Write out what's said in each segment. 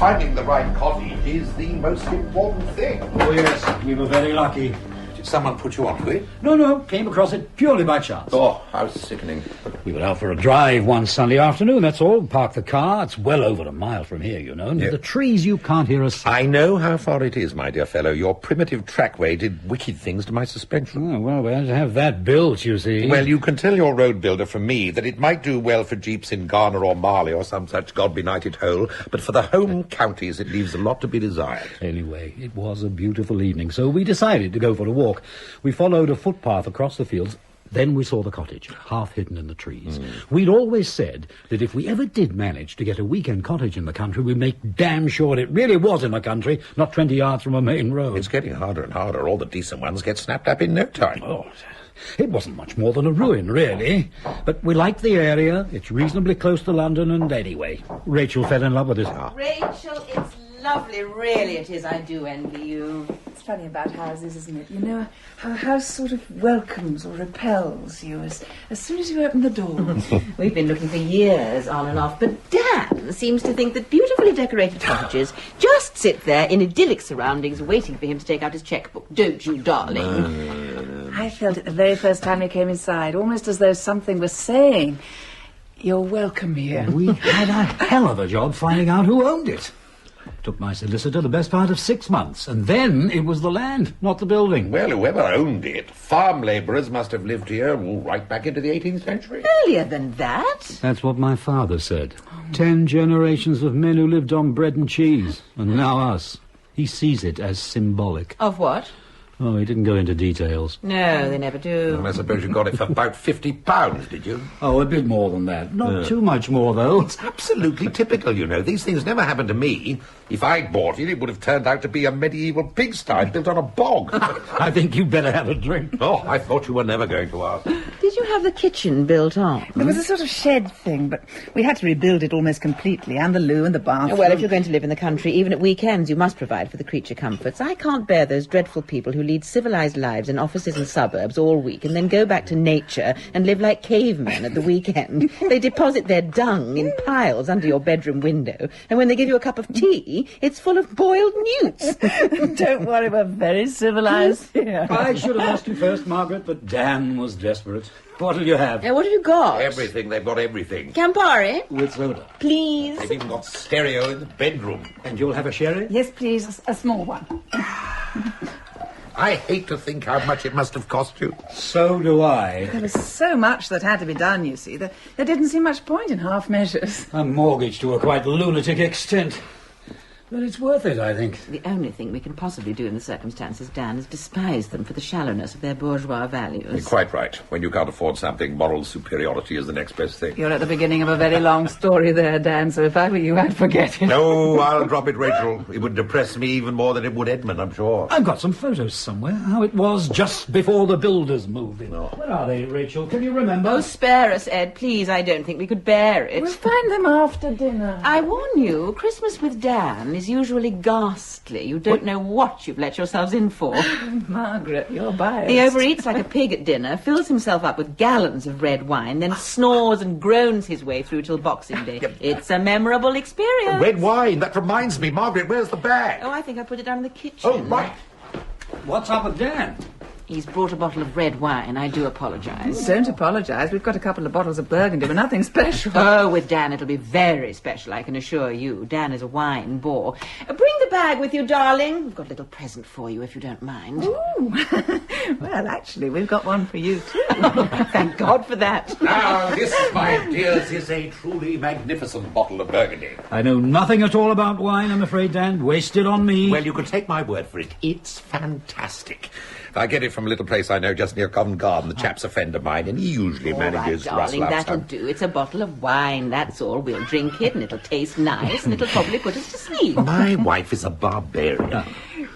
Finding the right cottage is the most important thing. Oh, yes, we were very lucky. Did someone put you onto it? No, came across it purely by chance. Oh, how sickening. We were out for a drive one Sunday afternoon, that's all. Parked the car. It's well over a mile from here, you know. And the trees, you can't hear us. I know how far it is, my dear fellow. Your primitive trackway did wicked things to my suspension. Oh, well, we had to have that built, you see. Well, you can tell your road builder from me that it might do well for jeeps in Ghana or Mali or some such God-benighted hole, but for the home counties it leaves a lot to be desired. Anyway, it was a beautiful evening, so we decided to go for a walk. We followed a footpath across the fields. Then we saw the cottage, half hidden in the trees. We'd always said that if we ever did manage to get a weekend cottage in the country, we'd make damn sure it really was in the country, not 20 yards from a main road. It's getting harder and harder. All the decent ones get snapped up in no time. Oh, it wasn't much more than a ruin, really. But we liked the area. It's reasonably close to London, and anyway, Rachel fell in love with it. Rachel, it's lovely, really it is. I do envy you. It's funny about houses, isn't it? You know, how a house sort of welcomes or repels you as soon as you open the door. We've been looking for years on and off, but Dan seems to think that beautifully decorated cottages just sit there in idyllic surroundings waiting for him to take out his checkbook. Don't you, darling? I felt it the very first time we came inside, almost as though something was saying, "You're welcome here." We had a hell of a job finding out who owned it. Took my solicitor the best part of 6 months, and then it was the land, not the building. Well, whoever owned it, farm labourers must have lived here right back into the 18th century. Earlier than that. That's what my father said. 10 generations of men who lived on bread and cheese, and now us. He sees it as symbolic. Of what? Oh, he didn't go into details. No, they never do. Well, I suppose you got it for about £50, did you? Oh, a bit more than that. Not too much more, though. It's absolutely typical, you know. These things never happen to me. If I'd bought it, it would have turned out to be a medieval pigsty built on a bog. I think you'd better have a drink. Oh, I thought you were never going to ask. Did you have the kitchen built on? There was a sort of shed thing, but we had to rebuild it almost completely, and the loo and the bathroom. Well, if you're going to live in the country, even at weekends, you must provide for the creature comforts. I can't bear those dreadful people who lead civilised lives in offices and suburbs all week and then go back to nature and live like cavemen at the weekend. They deposit their dung in piles under your bedroom window, and when they give you a cup of tea, it's full of boiled newts. Don't worry, we're very civilised here. I should have asked you first, Margaret, but Dan was desperate. What'll you have? What have you got? Everything. They've got everything. Campari? With soda. Please. They've even got stereo in the bedroom. And you'll have a sherry? Yes, please, a small one. I hate to think how much it must have cost you. So do I. There was so much that had to be done, you see. There didn't seem much point in half measures. A mortgage to a quite lunatic extent. But it's worth it, I think. The only thing we can possibly do in the circumstances, Dan, is despise them for the shallowness of their bourgeois values. You're quite right. When you can't afford something, moral superiority is the next best thing. You're at the beginning of a very long story there, Dan, so if I were you, I'd forget it. No, I'll drop it, Rachel. It would depress me even more than it would Edmund, I'm sure. I've got some photos somewhere, how it was just before the builders moved in. Oh. Where are they, Rachel? Can you remember? Oh, spare us, Ed, please. I don't think we could bear it. We'll find them after dinner. I warn you, Christmas with Dan is usually ghastly. You don't know what you've let yourselves in for. Margaret, you're biased. He overeats like a pig at dinner, fills himself up with gallons of red wine, then snores and groans his way through till Boxing Day. It's a memorable experience. Red wine, that reminds me. Margaret, where's the bag? Oh, I think I put it down in the kitchen. Oh, right. What's up with Dan? He's brought a bottle of red wine. I do apologise. Don't apologise. We've got a couple of bottles of Burgundy, but nothing special. Oh, with Dan it'll be very special, I can assure you. Dan is a wine bore. Bring the bag with you, darling. We've got a little present for you, if you don't mind. Ooh. Well, actually, we've got one for you, too. Thank God for that. Now, this, my dears, is a truly magnificent bottle of Burgundy. I know nothing at all about wine, I'm afraid, Dan. Waste it on me. Well, you can take my word for it. It's fantastic. I get it from a little place I know just near Covent Garden. The chap's a friend of mine, and he usually manages all right, darling, rustle up that'll some. do. It's a bottle of wine, that's all. We'll drink it, and it'll taste nice, and it'll probably put us to sleep. My wife is a barbarian.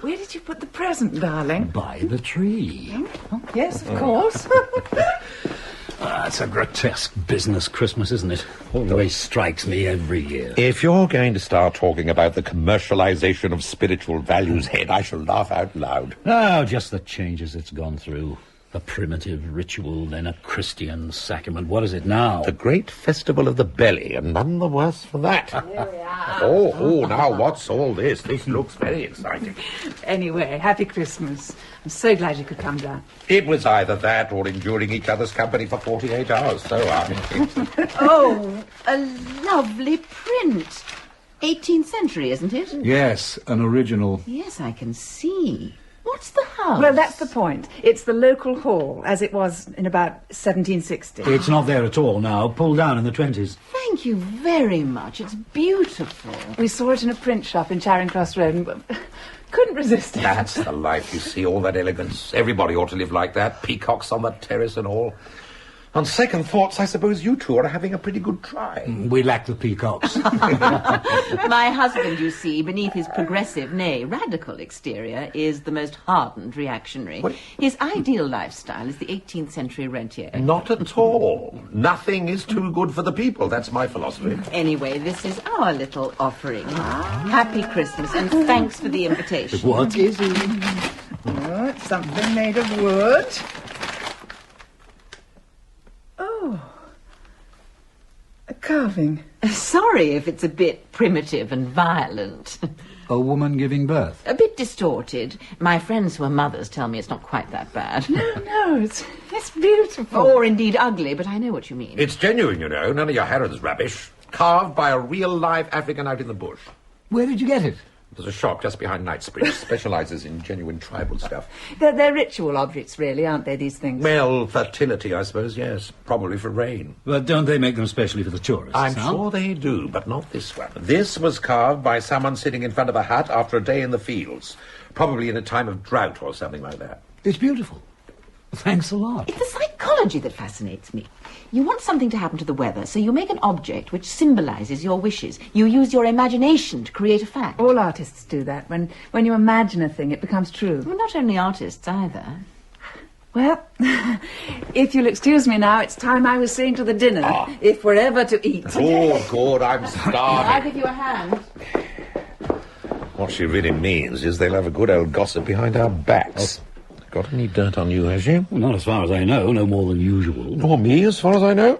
Where did you put the present, darling? By the tree. Oh, yes, of course. It's a grotesque business, Christmas, isn't it? Always strikes me every year. If you're going to start talking about the commercialization of spiritual values, Head, I shall laugh out loud. Oh, just the changes it's gone through. A primitive ritual, then a Christian sacrament. What is it now? The great festival of the belly, and none the worse for that. Here we are. Oh, now what's all this? This looks very exciting. Anyway, happy Christmas. I'm so glad you could come down. It was either that or enduring each other's company for 48 hours, so Oh, a lovely print. 18th century, isn't it? Yes, an original. Yes, I can see. What's the house? Well, that's the point. It's the local hall, as it was in about 1760. It's not there at all now. Pulled down in the 20s. Thank you very much. It's beautiful. We saw it in a print shop in Charing Cross Road and couldn't resist it. That's the life, you see, all that elegance. Everybody ought to live like that. Peacocks on the terrace and all. On second thoughts, I suppose you two are having a pretty good try. We lack the peacocks. My husband, you see, beneath his progressive, nay, radical exterior, is the most hardened reactionary. What? His ideal lifestyle is the 18th century rentier. Not at all. Nothing is too good for the people. That's my philosophy. Anyway, this is our little offering. Happy Christmas, and thanks for the invitation. What is it? Oh, it's something made of wood. Oh, a carving. Sorry if it's a bit primitive and violent. A woman giving birth. A bit distorted. My friends who are mothers tell me it's not quite that bad. No, it's beautiful. Or indeed ugly, but I know what you mean. It's genuine, you know. None of your Harrod's rubbish. Carved by a real live African out in the bush. Where did you get it? There's a shop just behind Knightsbridge. Specialises in genuine tribal stuff. They're ritual objects, really, aren't they, these things? Well, fertility, I suppose, yes. Probably for rain. But don't they make them specially for the tourists? I'm sure they do, but not this one. This was carved by someone sitting in front of a hut after a day in the fields. Probably in a time of drought or something like that. It's beautiful. Thanks a lot. It's the psychology that fascinates me. You want something to happen to the weather, so you make an object which symbolises your wishes. You use your imagination to create a fact. All artists do that. When you imagine a thing, it becomes true. Well, not only artists, either. Well, if you'll excuse me now, it's time I was seeing to the dinner, if we're ever to eat. Oh, good, I'm I'll starving. give you a hand. What she really means is they'll have a good old gossip behind our backs. Got any dirt on you, has she? Well, not as far as I know, no more than usual. Or me, as far as I know.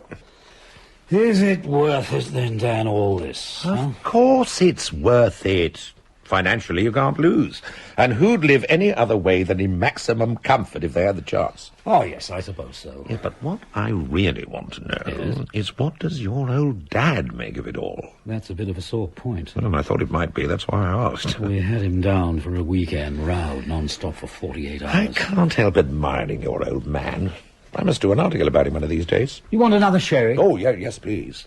Is it worth it then, Dan, all this? Of course it's worth it. Financially, you can't lose. And who'd live any other way than in maximum comfort if they had the chance? Oh, yes, I suppose so. Yeah, but what I really want to know is what does your old dad make of it all? That's a bit of a sore point. Well, I thought it might be. That's why I asked. We had him down for a weekend, rowed non-stop for 48 hours. I can't help admiring your old man. I must do an article about him one of these days. You want another sherry? Oh, yeah, yes, please.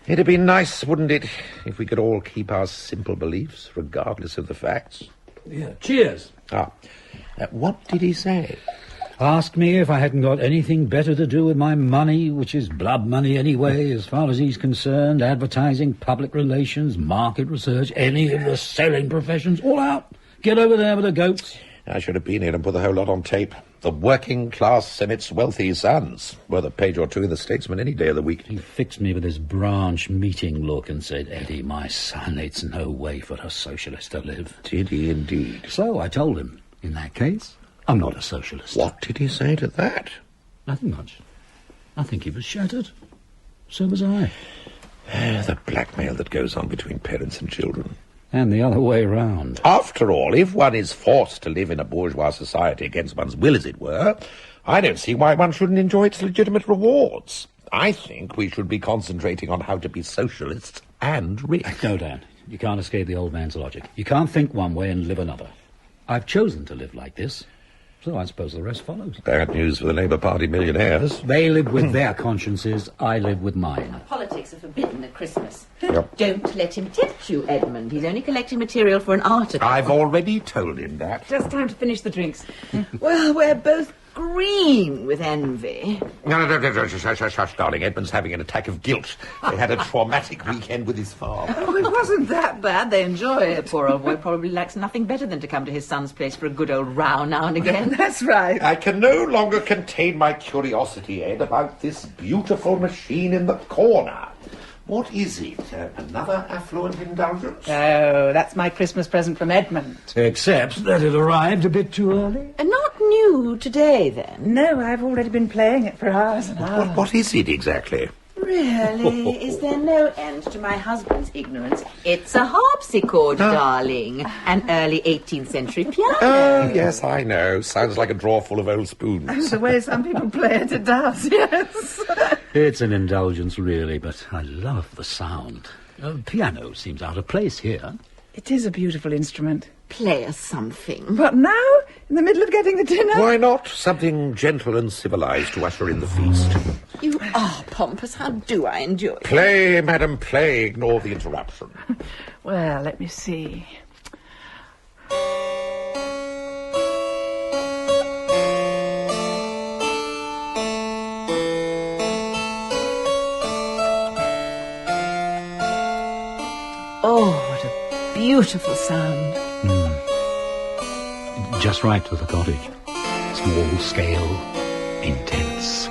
It'd be nice, wouldn't it, if we could all keep our simple beliefs, regardless of the facts? Yeah. Cheers. What did he say? Asked me if I hadn't got anything better to do with my money, which is blood money anyway, as far as he's concerned. Advertising, public relations, market research, any of the selling professions, all out. Get over there with the goats. I should have been here and put the whole lot on tape. The working class and its wealthy sons. Worth a page or two in the Statesman any day of the week. He fixed me with his branch meeting look and said, Eddie, my son, it's no way for a socialist to live. Did he indeed? So I told him, in that case, I'm not a socialist. What did he say to that? Nothing much. I think he was shattered. So was I. The blackmail that goes on between parents and children. And the other way round. After all, if one is forced to live in a bourgeois society against one's will, as it were, I don't see why one shouldn't enjoy its legitimate rewards. I think we should be concentrating on how to be socialists and rich. No, Dan, you can't escape the old man's logic. You can't think one way and live another. I've chosen to live like this, so I suppose the rest follows. Bad news for the Labour Party millionaires. They live with their consciences, I live with mine. Politics are forbidden at Christmas. Yep. Don't let him tempt you, Edmund. He's only collecting material for an article. I've already told him that. Just time to finish the drinks. Well, we're both green with envy. No, shush, darling. Edmund's having an attack of guilt. They had a traumatic weekend with his farm. Oh, it wasn't that bad. They enjoy it. Poor old boy probably likes nothing better than to come to his son's place for a good old row now and again. That's right. I can no longer contain my curiosity, Ed, about this beautiful machine in the corner. What is it? Another affluent indulgence? Oh, that's my Christmas present from Edmund. Except that it arrived a bit too early. Not new today, then? No, I've already been playing it for hours and hours. What is it exactly? Really? Is there no end to my husband's ignorance? It's a harpsichord, darling. An early 18th century piano. Oh, yes, I know. Sounds like a drawer full of old spoons. The way some people play it, it does, yes. It's an indulgence, really, but I love the sound. Piano seems out of place here. It is a beautiful instrument. Play us something. But now? In the middle of getting the dinner? Why not? Something gentle and civilized to usher in the feast. You are pompous. How do I enjoy it? Play, madam, play. Ignore the interruption. Well, let me see. Oh, what a beautiful sound. Just right for the cottage. Small scale, intense.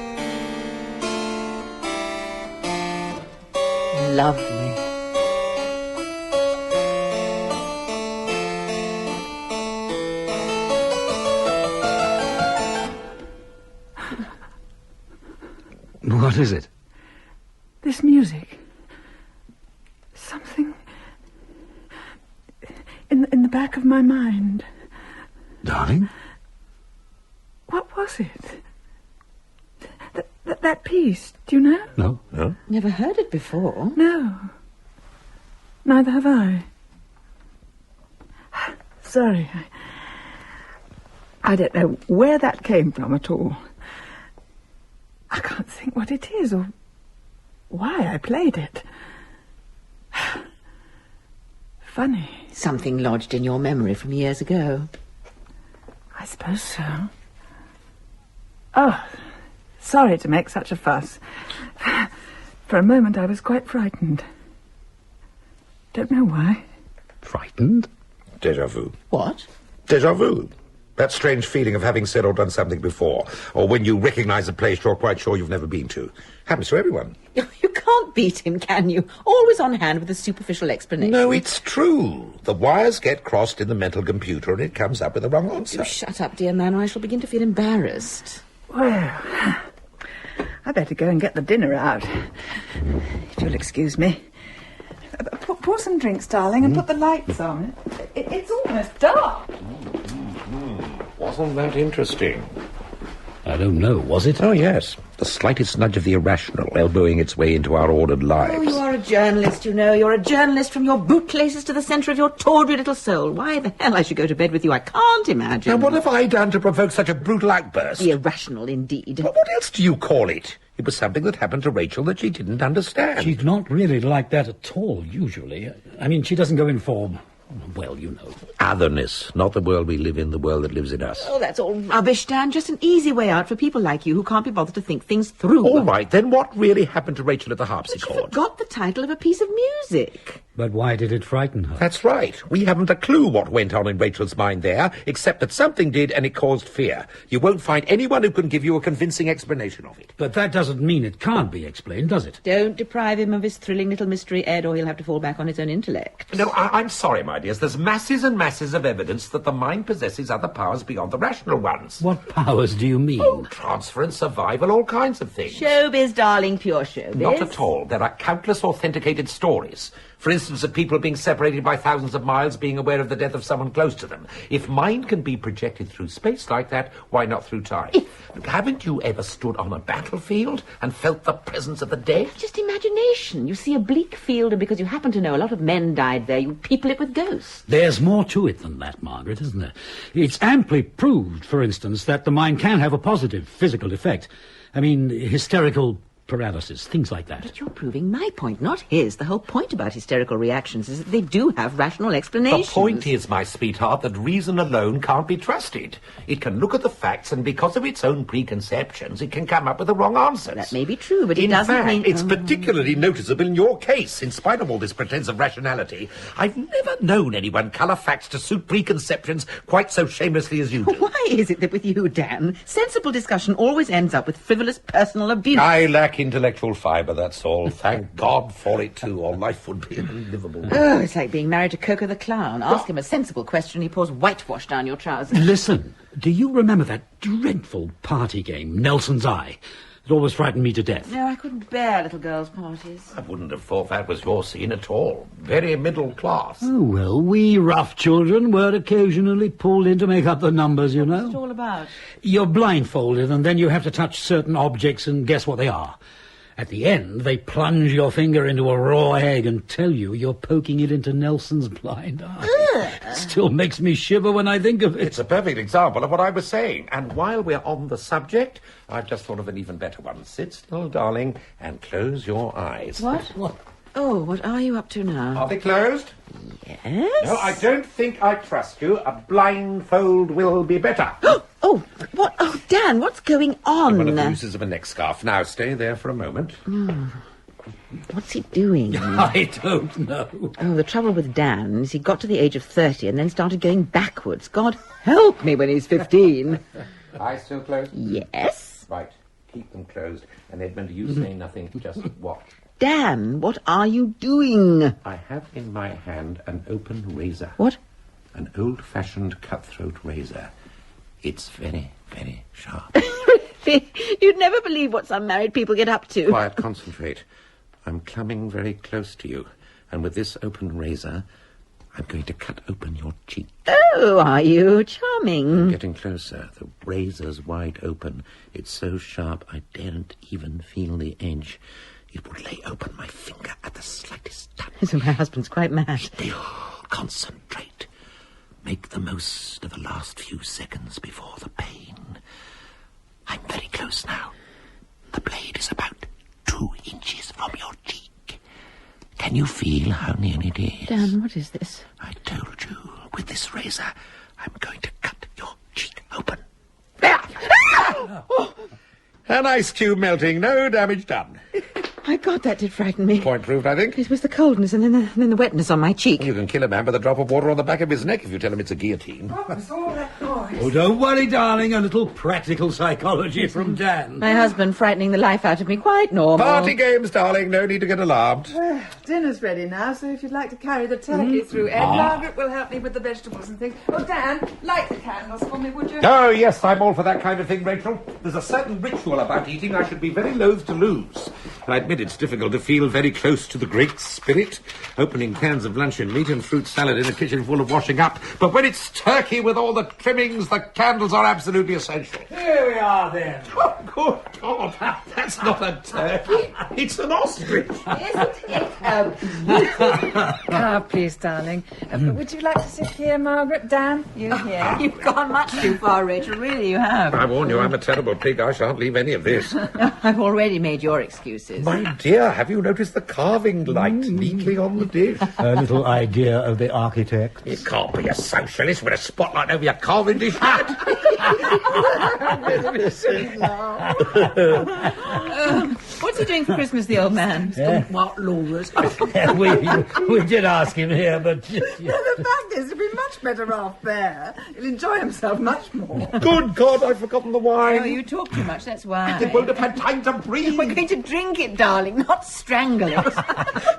Lovely. What is it? This music. Something in the back of my mind. Darling? What was it? That piece, do you know? No? No? Never heard it before. No. Neither have I. Sorry. I don't know where that came from at all. I can't think what it is or why I played it. Funny. Something lodged in your memory from years ago. I suppose so. Oh, sorry to make such a fuss. For a moment I was quite frightened. Don't know why. Frightened? Déjà vu. What? Déjà vu. That strange feeling of having said or done something before, or when you recognise a place you're quite sure you've never been to. Happens to everyone. You can't beat him, can you? Always on hand with a superficial explanation. No, it's true. The wires get crossed in the mental computer and it comes up with the wrong answer. You shut up, dear man, or I shall begin to feel embarrassed. Well, I better go and get the dinner out. If you'll excuse me. Pour some drinks, darling, and put the lights on. It's almost dark. Wasn't that interesting? I don't know, was it? Oh, yes. The slightest nudge of the irrational elbowing its way into our ordered lives. Oh, you are a journalist, you know. You're a journalist from your bootlaces to the centre of your tawdry little soul. Why the hell I should go to bed with you, I can't imagine. Now, what have I done to provoke such a brutal outburst? Irrational, indeed. Well, what else do you call it? It was something that happened to Rachel that she didn't understand. She's not really like that at all, usually. I mean, she doesn't go in for, well, you know. Otherness, not the world we live in, the world that lives in us. Oh, that's all rubbish, Dan. Just an easy way out for people like you who can't be bothered to think things through. All right, then what really happened to Rachel at the But you harpsichord? forgot the title of a piece of music. But why did it frighten her? That's right. We haven't a clue what went on in Rachel's mind there, except that something did and it caused fear. You won't find anyone who can give you a convincing explanation of it. But that doesn't mean it can't be explained, does it? Don't deprive him of his thrilling little mystery, Ed, or he'll have to fall back on his own intellect. No, I'm sorry, my dears. There's masses and masses of evidence that the mind possesses other powers beyond the rational ones. What powers do you mean? Oh, transference, survival, all kinds of things. Showbiz, darling, pure showbiz. Not at all. There are countless authenticated stories. For instance, of people being separated by thousands of miles, being aware of the death of someone close to them. If mind can be projected through space like that, why not through time? Haven't you ever stood on a battlefield and felt the presence of the dead? Just imagination. You see a bleak field, and because you happen to know a lot of men died there, you people it with ghosts. There's more to it than that, Margaret, isn't there? It's amply proved, for instance, that the mind can have a positive physical effect. I mean, hysterical paralysis, things like that. But you're proving my point, not his. The whole point about hysterical reactions is that they do have rational explanations. The point is, my sweetheart, that reason alone can't be trusted. It can look at the facts, and because of its own preconceptions, it can come up with the wrong answers. That may be true, but it in doesn't fact, mean... it's particularly noticeable in your case. In spite of all this pretense of rationality, I've never known anyone colour facts to suit preconceptions quite so shamelessly as you do. Why is it that with you, Dan, sensible discussion always ends up with frivolous personal abuse? I lack lack intellectual fibre, that's all. Thank God for it, too, or life would be unlivable. Oh, it's like being married to Coco the Clown. Ask him a sensible question, he pours whitewash down your trousers. Listen, do you remember that dreadful party game, Nelson's Eye? It always frightened me to death. No, I couldn't bear little girls' parties. I wouldn't have thought that was your scene at all. Very middle class. Oh, well, we rough children were occasionally pulled in to make up the numbers, you know. What's it all about? You're blindfolded, and then you have to touch certain objects and guess what they are. At the end, they plunge your finger into a raw egg and tell you you're poking it into Nelson's blind eye. Still makes me shiver when I think of it. It's a perfect example of what I was saying. And while we're on the subject, I've just thought of an even better one. Sit still, darling, and close your eyes. What? Oh, what are you up to now? Are they closed? Yes? No, I don't think I trust you. A blindfold will be better. Oh, what? Oh, Dan, what's going on? One of the uses of a neck scarf. Now, stay there for a moment. What's he doing? I don't know. Oh, the trouble with Dan is he got to the age of 30 and then started going backwards. God help me when he's 15. Eyes still closed? Yes? Right. Keep them closed. And Edmund, you say nothing. Just watch. Dan, what are you doing? I have in my hand an open razor. What? An old-fashioned cutthroat razor. It's very, very sharp. You'd never believe what some married people get up to. Quiet, concentrate. I'm coming very close to you. And with this open razor, I'm going to cut open your cheek. Oh, are you? Charming. Getting closer. The razor's wide open. It's so sharp I daren't even feel the edge. It would lay open my finger at the slightest touch. So my husband's quite mad. Still, concentrate. Make the most of the last few seconds before the pain. I'm very close now. The blade is about 2 inches from your cheek. Can you feel how near it is? Dan, what is this? I told you, with this razor, I'm going to cut your cheek open. There! An ice cube melting, no damage done. My God, that did frighten me. Point proved, I think. It was the coldness and then the wetness on my cheek. You can kill a man with a drop of water on the back of his neck if you tell him it's a guillotine. What was all that noise? Oh, don't worry, darling. A little practical psychology from Dan. My husband frightening the life out of me, quite normal. Party games, darling. No need to get alarmed. Dinner's ready now, so if you'd like to carry the turkey through, Ed, Margaret will help me with the vegetables and things. Oh, Dan, light the candles for me, would you? Oh, yes, I'm all for that kind of thing, Rachel. There's a certain ritual about eating I should be very loath to lose. I admit it's difficult to feel very close to the Great Spirit, opening cans of luncheon meat and fruit salad in a kitchen full of washing up. But when it's turkey with all the trimmings, the candles are absolutely essential. Here we are, then. Oh, good God, that's not a turkey. It's an ostrich. Isn't it Ah, please, darling. Would you like to sit here, Margaret? Dan, you here? You've gone much too far, Rachel. Really, you have. I warn you, I'm a terrible pig. I shan't leave any of this. I've already made your excuses. My dear, have you noticed the carving light neatly on the dish? A little idea of the architect. It can't be a socialist with a spotlight over your carving dish hat. What's he doing for Christmas, the old man? What, Laura's? we did ask him here, but... The fact is, he'll be much better off there. He'll enjoy himself much more. Good God, I've forgotten the wine. Oh, you talk too much, that's why. They won't have had time to breathe. We're going to drink it, darling, not strangle it.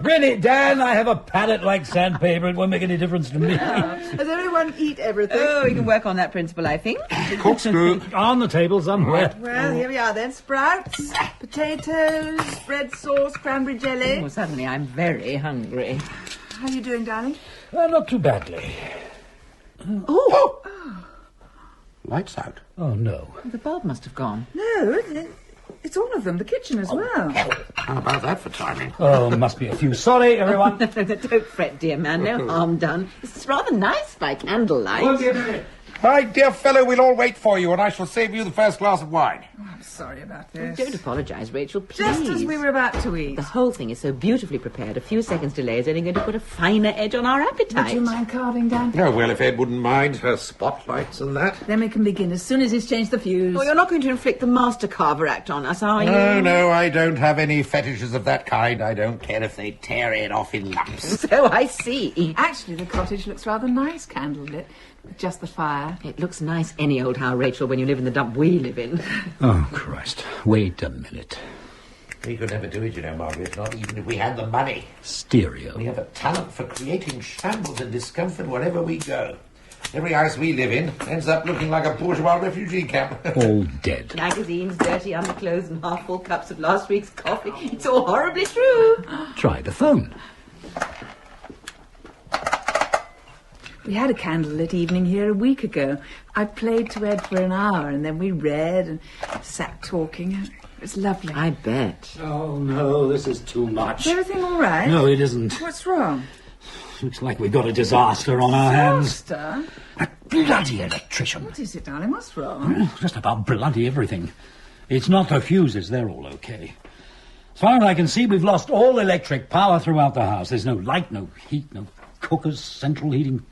Really, Dan, I have a palate like sandpaper. It won't make any difference to me. Has everyone eat everything? Oh, we can work on that principle, I think. Corkscrew. On the table somewhere. Well, here we are then. Sprouts, potatoes, bread sauce, cranberry jelly. Oh, suddenly I'm very hungry. How are you doing, darling? Not too badly. Oh! Lights out. Oh, no. The bulb must have gone. No, it's all of them. The kitchen as well. How about that for timing? Oh, must be a few. Sorry, everyone. Don't fret, dear man. No harm done. It's rather nice by candlelight. My dear fellow, we'll all wait for you, and I shall save you the first glass of wine. I'm sorry about this. Don't apologise, Rachel, please. Just as we were about to eat. The whole thing is so beautifully prepared. A few seconds' delay is only going to put a finer edge on our appetite. Would you mind carving, Dan? Oh, well, if Ed wouldn't mind her spotlights and that. Then we can begin as soon as he's changed the fuse. Well, you're not going to inflict the Master Carver Act on us, are you? No, I don't have any fetishes of that kind. I don't care if they tear it off in lumps. So I see. Actually, the cottage looks rather nice, candlelit, with just the fire. It looks nice any old how, Rachel, when you live in the dump we live in. Oh, Christ. Wait a minute. We could never do it, you know, Margaret, not even if we had the money. Stereo. We have a talent for creating shambles and discomfort wherever we go. Every house we live in ends up looking like a bourgeois refugee camp. All dead. Magazines, dirty underclothes, and half-full cups of last week's coffee. It's all horribly true. Try the phone. We had a candlelit evening here a week ago. I played to Ed for an hour, and then we read and sat talking. It was lovely. I bet. Oh, no, this is too much. Is everything all right? No, it isn't. What's wrong? Looks like we've got a disaster on our hands. Disaster? That bloody electrician. What is it, darling? What's wrong? Just about bloody everything. It's not the fuses, they're all okay. As far as I can see, we've lost all electric power throughout the house. There's no light, no heat, no cookers, central heating,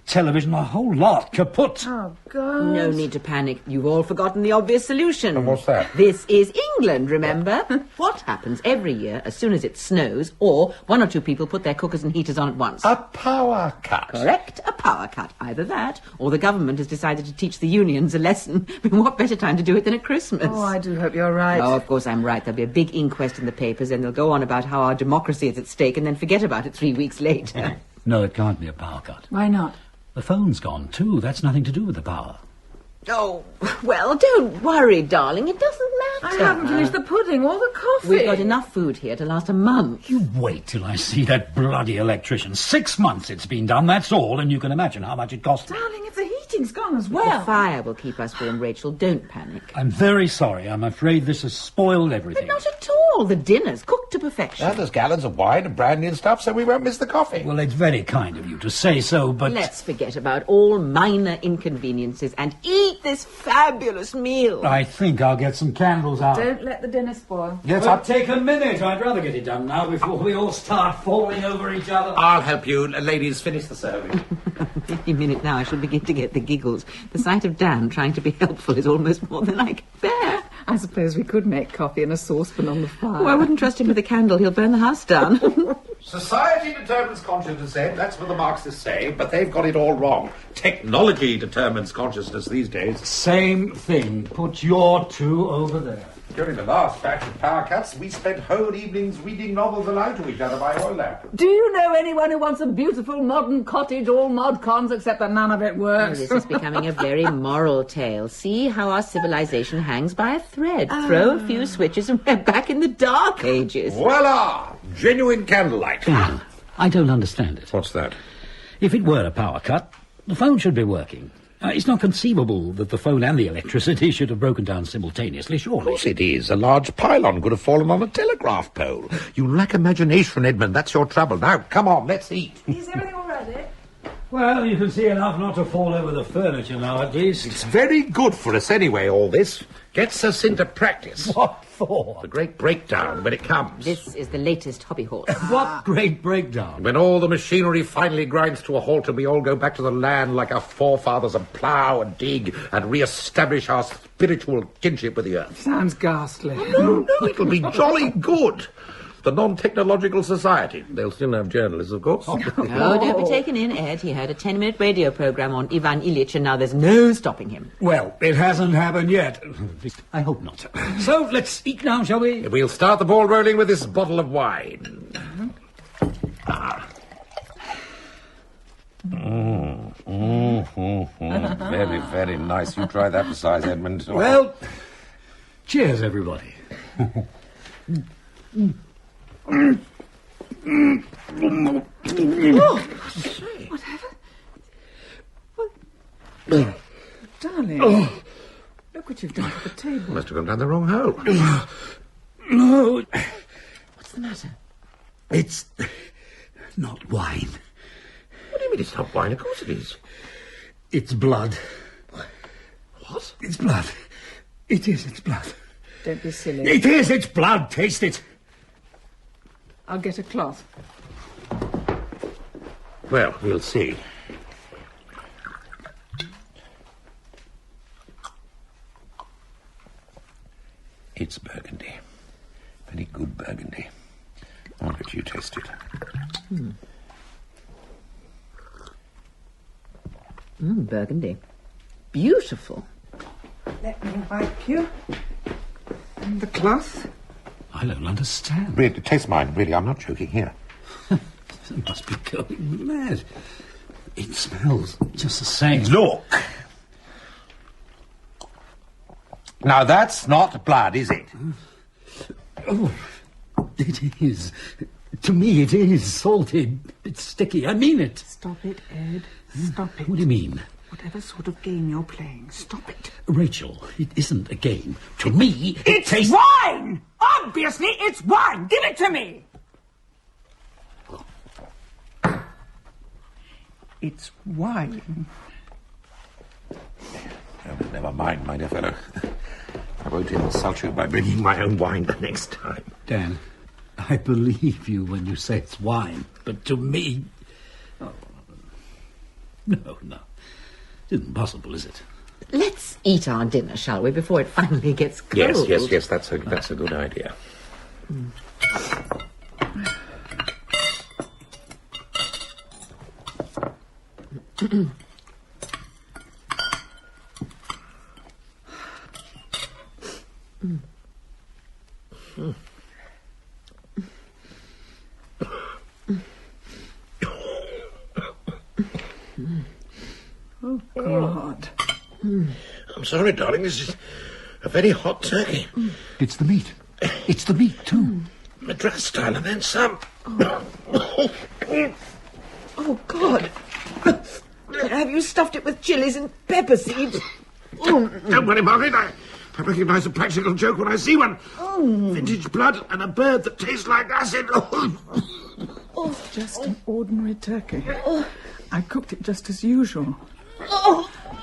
television, a whole lot kaput. Oh, God. No need to panic. You've all forgotten the obvious solution. And what's that? This is England, remember? What happens every year as soon as it snows, or one or two people put their cookers and heaters on at once? A power cut. Correct, a power cut. Either that, or the government has decided to teach the unions a lesson. I mean, what better time to do it than at Christmas? Oh, I do hope you're right. Oh, of course I'm right. There'll be a big inquest in the papers, and they'll go on about how our democracy is at stake, and then forget about it 3 weeks later. No, it can't be a power cut. Why not? The phone's gone, too. That's nothing to do with the power. Oh, well, don't worry, darling. It doesn't I matter. haven't finished the pudding or the coffee. We've got enough food here to last a month. You wait till I see that bloody electrician. 6 months it's been done, that's all, and you can imagine how much it cost. Darling, if the heating's gone as The well. fire will keep us warm, Rachel. Don't panic. I'm very sorry. I'm afraid this has spoiled everything. But not at all. The dinner's cooked to perfection. And there's gallons of wine and brandy and stuff, so we won't miss the coffee. Well, it's very kind of you to say so, but... Let's forget about all minor inconveniences and eat this fabulous meal. I think I'll get some candles out. Don't let the dinner spoil. Yes, It'll take a minute. I'd rather get it done now before we all start falling over each other. I'll help you. Ladies, finish the serving. 15 minutes now, I shall begin to get the giggles. The sight of Dan trying to be helpful is almost more than I can bear. I suppose we could make coffee in a saucepan on the fire. Oh, I wouldn't trust him with a candle. He'll burn the house down. Society determines consciousness, Ed. That's what the Marxists say, but they've got it all wrong. Technology determines consciousness these days. Same thing. Put your two over there. During the last batch of power cuts, we spent whole evenings reading novels aloud to each other by oil lamp. Do you know anyone who wants a beautiful modern cottage, all mod cons, except that none of it Oh, works? this is becoming a very moral tale. See how our civilization hangs by a thread. Throw a few switches and we're back in the Dark Ages. Voila! Genuine candlelight. I don't understand it. What's that? If it were a power cut, the phone should be working. It's not conceivable that the phone and the electricity should have broken down simultaneously, Of surely. course it is. A large pylon could have fallen on a telegraph pole. You lack imagination, Edmund. That's your trouble. Now, come on, let's eat. Is everything all right, Ed? Well, you can see enough not to fall over the furniture now, at least. It's very good for us anyway, all this. Gets us into practice. What for? The great breakdown when it comes. This is the latest hobby horse. What great breakdown. When all the machinery finally grinds to a halt and we all go back to the land like our forefathers and plough and dig and re-establish our spiritual kinship with the earth. Sounds ghastly. No, it'll be jolly good. The non-technological society. They'll still have journalists, of course. Oh, don't be taken in, Ed. He heard a 10-minute radio program on Ivan Ilyich, and now there's no stopping him. Well, it hasn't happened yet. At least, I hope not. So, let's eat now, shall we? We'll start the ball rolling with this bottle of wine. Very, very nice. You try that besides, Edmund. Well, cheers, everybody. Darling, look what you've done to the table. Must have gone down the wrong hole. No, What's the matter? it's not wine. What do you mean it's not wine? Of course it is. It's blood. What? It's blood. It is, it's blood. Don't be silly. It is, it's blood. Taste it. I'll get a cloth. Well, we'll see. It's burgundy. Very good burgundy. Margaret, you taste it. Burgundy. Beautiful. Let me wipe you. And the cloth. I don't understand. Really, taste mine, really, I'm not joking. Here. I must be going mad. It smells just the same. Look! Now, that's not blood, is it? Oh, it is. To me, it is salty. It's sticky. I mean it. Stop it, Ed. Stop it. What do you mean? Whatever sort of game you're playing, stop it. Rachel, it isn't a game. To me, It's tastes... wine! Obviously, it's wine! Give it to me! It's wine. Oh, never mind, my dear fellow. I won't insult you by bringing my own wine the next time. Dan, I believe you when you say it's wine, but to me... Oh, no. It isn't possible, is it? Let's eat our dinner, shall we, before it finally gets cold? Yes, that's a good idea. Oh, God. I'm sorry, darling, this is a very hot turkey. It's the meat. It's the meat, too. Madras style and then some. Oh, God. Have you stuffed it with chilies and pepper seeds? Don't worry, Margaret. I recognise a practical joke when I see one. Vintage blood and a bird that tastes like acid. Just an ordinary turkey. I cooked it just as usual.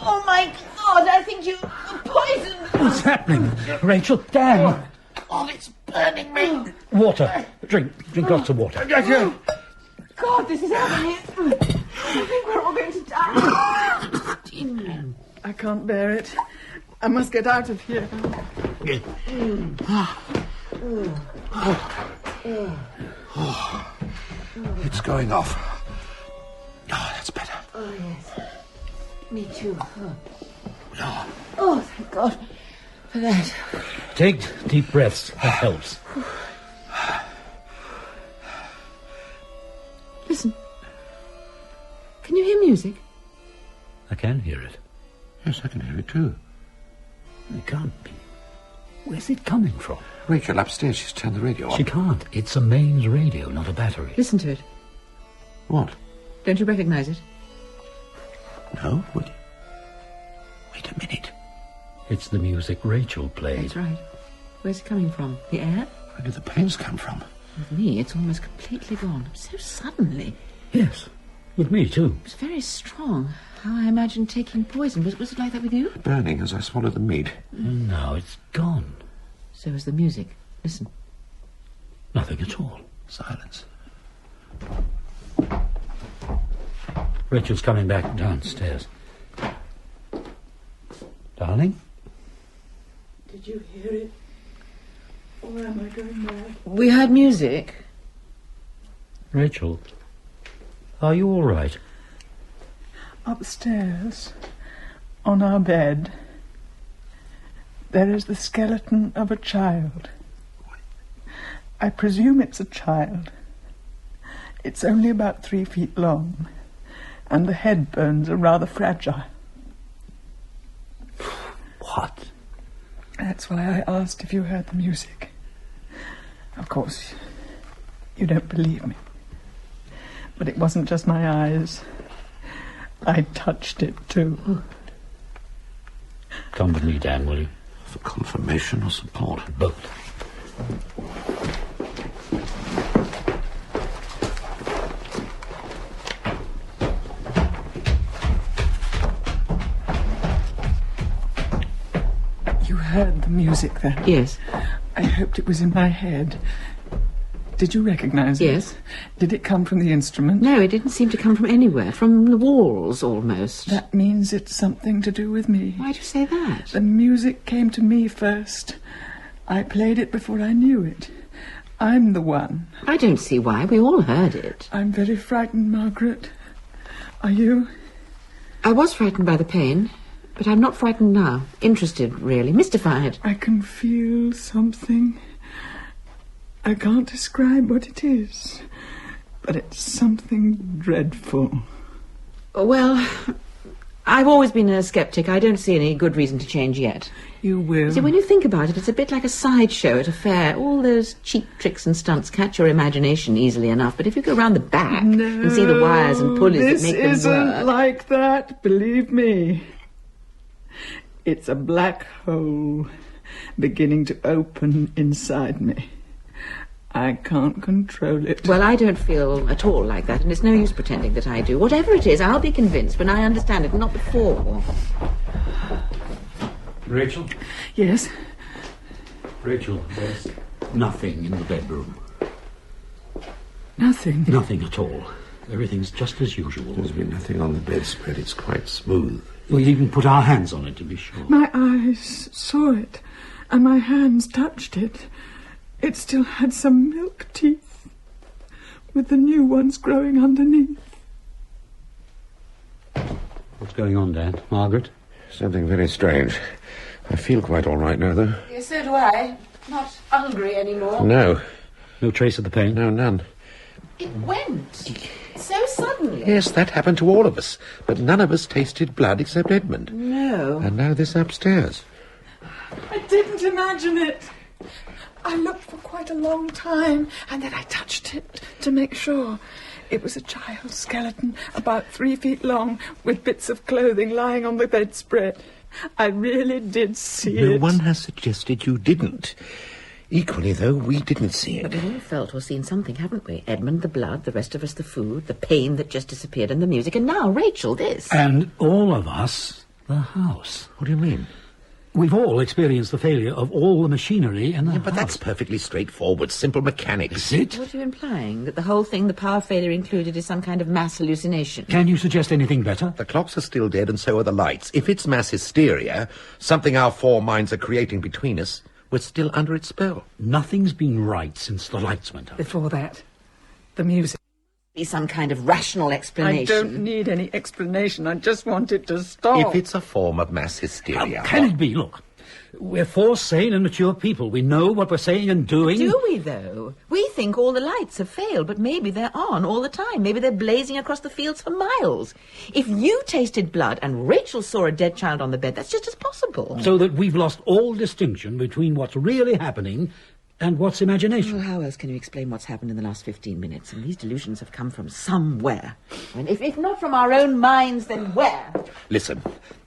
Oh, my God, I think you poisoned. What's happening? Rachel, Dan. God, it's burning me. Water. Drink lots of water. God, this is happening. I think we're all going to die. I can't bear it. I must get out of here. It's going off. Oh, that's better. Oh, yes. Me too. Oh. Oh, thank God for that. Take deep breaths. That helps. Listen. Can you hear music? I can hear it. Yes, I can hear it too. It can't be. Where's it coming from? Rachel, upstairs, she's turned the radio on. She can't. It's a mains radio, not a battery. Listen to it. What? Don't you recognise it? No? Wait a minute. It's the music Rachel played. That's right. Where's it coming from? The air? Where did the pains come from? With me, it's almost completely gone. So suddenly. Yes, with me too. It was very strong. How I imagined taking poison. Was it like that with you? Burning as I swallowed the meat. Now it's gone. So is the music. Listen. Nothing at all. Silence. Rachel's coming back downstairs. Darling? Did you hear it? Or am I going mad? We heard music. Rachel, are you all right? Upstairs, on our bed, there is the skeleton of a child. I presume it's a child. It's only about 3 feet long, and the head bones are rather fragile. What? That's why I asked if you heard the music. Of course, you don't believe me. But it wasn't just my eyes. I touched it too. Come with me, Dan, will you? For confirmation or support? Both. You heard the music then? Yes. I hoped it was in my head. Did you recognise it? Yes. Did it come from the instrument? No, it didn't seem to come from anywhere. From the walls, almost. That means it's something to do with me. Why do you say that? The music came to me first. I played it before I knew it. I'm the one. I don't see why. We all heard it. I'm very frightened, Margaret. Are you? I was frightened by the pain, but I'm not frightened now. Interested, really. Mystified. I can feel something. I can't describe what it is, but it's something dreadful. Well, I've always been a sceptic. I don't see any good reason to change yet. You will. See, when you think about it, it's a bit like a sideshow at a fair. All those cheap tricks and stunts catch your imagination easily enough, but if you go round the back and see the wires and pulleys that make them work... This isn't like that, believe me. It's a black hole beginning to open inside me. I can't control it. Well, I don't feel at all like that, and it's no use pretending that I do. Whatever it is, I'll be convinced when I understand it, and not before. Rachel? Yes? Rachel, there's nothing in the bedroom. Nothing? Nothing at all. Everything's just as usual. There's been nothing on the bedspread. It's quite smooth. We even put our hands on it to be sure. My eyes saw it, and my hands touched it. It still had some milk teeth, with the new ones growing underneath. What's going on, Dan? Margaret? Something very strange. I feel quite all right now, though. Yes, so do I. Not hungry anymore. No. No trace of the pain? No, none. It went so suddenly. Yes, that happened to all of us. But none of us tasted blood except Edmund. No. And now this upstairs. I didn't imagine it. I looked for quite a long time, and then I touched it to make sure. It was a child's skeleton, about 3 feet long, with bits of clothing lying on the bedspread. I really did see it. No one has suggested you didn't. Equally, though, we didn't see it. But we've all felt or seen something, haven't we? Edmund, the blood, the rest of us, the food, the pain that just disappeared, and the music, and now Rachel, this. And all of us, the house. What do you mean? We've all experienced the failure of all the machinery in the house. But that's perfectly straightforward, simple mechanics. Is it? What are you implying? That the whole thing, the power failure included, is some kind of mass hallucination? Can you suggest anything better? The clocks are still dead and so are the lights. If it's mass hysteria, something our four minds are creating between us, we're still under its spell. Nothing's been right since the lights went out. Before that, the music. Be some kind of rational explanation. I don't need any explanation. I just want it to stop. If it's a form of mass hysteria... How can it be? Look, we're four sane and mature people. We know what we're saying and doing. Do we, though? We think all the lights have failed, but maybe they're on all the time. Maybe they're blazing across the fields for miles. If you tasted blood and Rachel saw a dead child on the bed, that's just as possible. So that we've lost all distinction between what's really happening and what's imagination. Well, how else can you explain what's happened in the last 15 minutes? And these delusions have come from somewhere. And if not from our own minds, then where? Listen,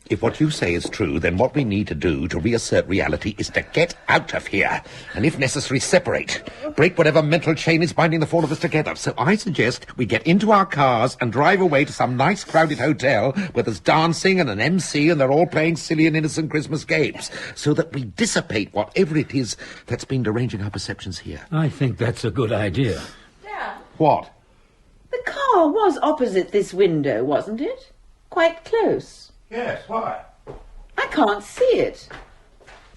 if what you say is true, then what we need to do to reassert reality is to get out of here. And if necessary, separate. Break whatever mental chain is binding the four of us together. So I suggest we get into our cars and drive away to some nice crowded hotel where there's dancing and an MC and they're all playing silly and innocent Christmas games. So that we dissipate whatever it is that's been deranging our perceptions here. I think that's a good idea. Dad, What? the car was opposite this window, wasn't it? Quite close. Yes, why? I can't see it.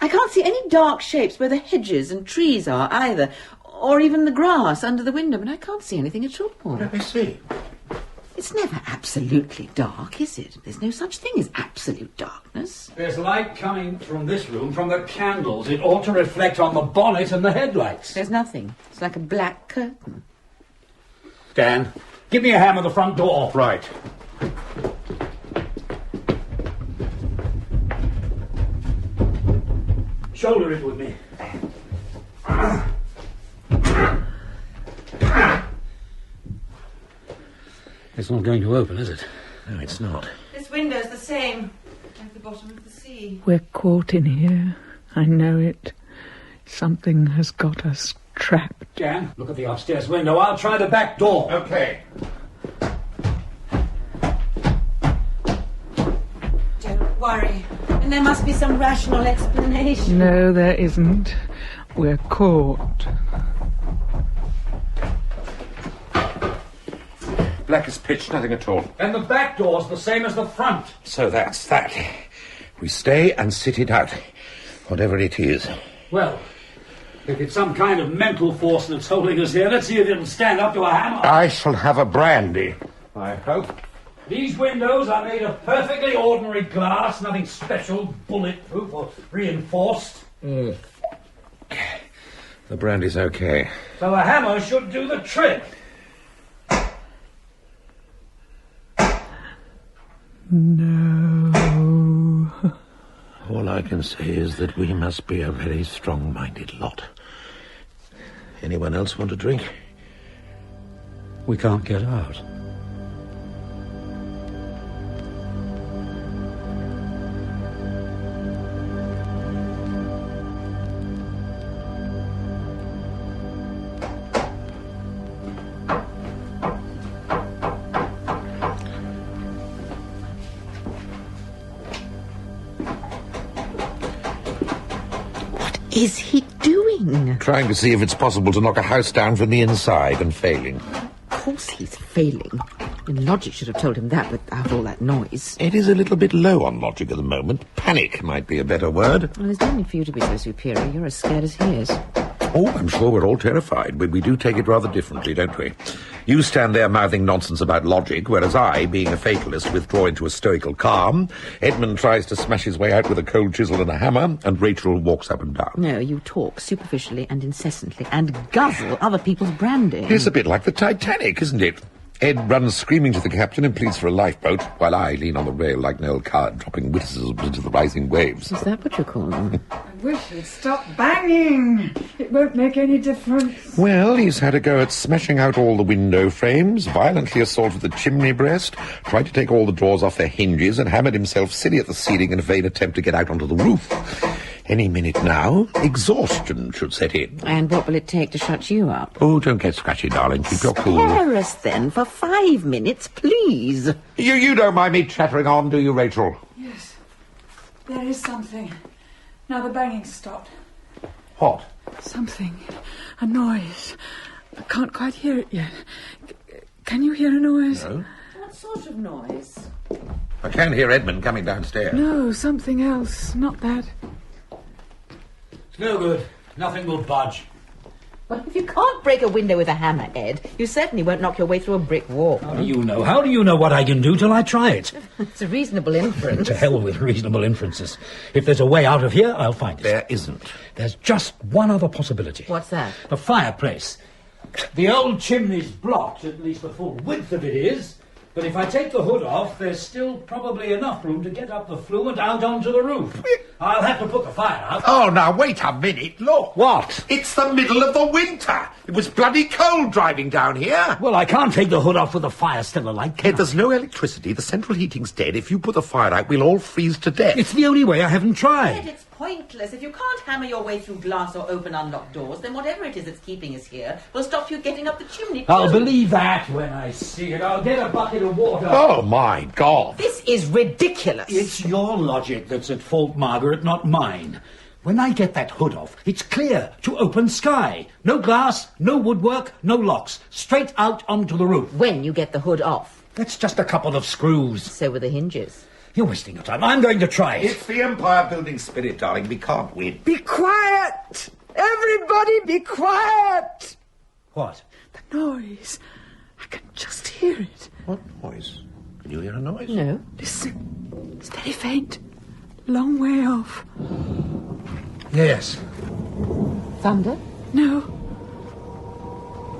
I can't see any dark shapes where the hedges and trees are either, or even the grass under the window, but I can't see anything at all. Let me see. It's never absolutely dark, is it? There's no such thing as absolute darkness. There's light coming from this room, from the candles. It ought to reflect on the bonnet and the headlights. There's nothing. It's like a black curtain. Dan, give me a hand with the front door. Right. Shoulder it with me. It's not going to open, is it? No, it's not. This window's the same, like the bottom of the sea. We're caught in here. I know it. Something has got us trapped. Dan, look at the upstairs window. I'll try the back door. Okay. Don't worry. And there must be some rational explanation. No, there isn't. We're caught. Black as pitch, nothing at all. And the back door's the same as the front. So that's that. We stay and sit it out, whatever it is. Well, if it's some kind of mental force that's holding us here, let's see if it'll stand up to a hammer. I shall have a brandy, I hope. These windows are made of perfectly ordinary glass, nothing special, bulletproof or reinforced. The brandy's okay. So a hammer should do the trick. No. All I can say is that we must be a very strong-minded lot. Anyone else want a drink? We can't get out. Is he doing? Trying to see if it's possible to knock a house down from the inside and failing. Of course he's failing. And logic should have told him that without all that noise. It is a little bit low on logic at the moment. Panic might be a better word. Well, there's no need for you to be so superior. You're as scared as he is. Oh, I'm sure we're all terrified, but we do take it rather differently, don't we? You stand there mouthing nonsense about logic, whereas I, being a fatalist, withdraw into a stoical calm. Edmund tries to smash his way out with a cold chisel and a hammer, and Rachel walks up and down. No, you talk superficially and incessantly and guzzle other people's brandy. It's a bit like the Titanic, isn't it? Ed runs screaming to the captain and pleads for a lifeboat, while I lean on the rail like an old coward, dropping witticisms into the rising waves. Is that what you call them? I wish he'd stop banging. It won't make any difference. Well, he's had a go at smashing out all the window frames, violently assaulted the chimney breast, tried to take all the doors off their hinges, and hammered himself silly at the ceiling in a vain attempt to get out onto the roof. Any minute now, exhaustion should set in. And what will it take to shut you up? Oh, don't get scratchy, darling. Keep your cool. Spare us then for 5 minutes, please. You don't mind me chattering on, do you, Rachel? Yes. There is something. Now the banging's stopped. What? Something. A noise. I can't quite hear it yet. Can you hear a noise? No. What sort of noise? I can hear Edmund coming downstairs. No, something else. Not that. It's no good. Nothing will budge. Well, if you can't break a window with a hammer, Ed, you certainly won't knock your way through a brick wall. How do you know? How do you know what I can do till I try it? It's a reasonable inference. To hell with reasonable inferences. If there's a way out of here, I'll find it. There isn't. There's just one other possibility. What's that? The fireplace. The old chimney's blocked, at least the full width of it is. But if I take the hood off, there's still probably enough room to get up the flue and out onto the roof. I'll have to put the fire out. Oh, now, wait a minute. Look. What? It's the middle of the winter. It was bloody cold driving down here. Well, I can't take the hood off with the fire still alight, can Ed, there's no electricity. The central heating's dead. If you put the fire out, we'll all freeze to death. It's the only way. I haven't Ed, tried. it's pointless. If you can't hammer your way through glass or open unlocked doors, then whatever it is that's keeping us here will stop you getting up the chimney, too. I'll believe that when I see it. I'll get a bucket of water. Oh, my God. This is ridiculous. It's your logic that's at fault, Margaret, not mine. When I get that hood off, it's clear to open sky. No glass, no woodwork, no locks. Straight out onto the roof. When you get the hood off. That's just a couple of screws. So were the hinges. You're wasting your time. I'm going to try it. It's the empire-building spirit, darling. We can't win. Be quiet! Everybody be quiet! What? The noise. I can just hear it. What noise? Can you hear a noise? No. Listen. It's very faint. Long way off. Yes. Thunder? No.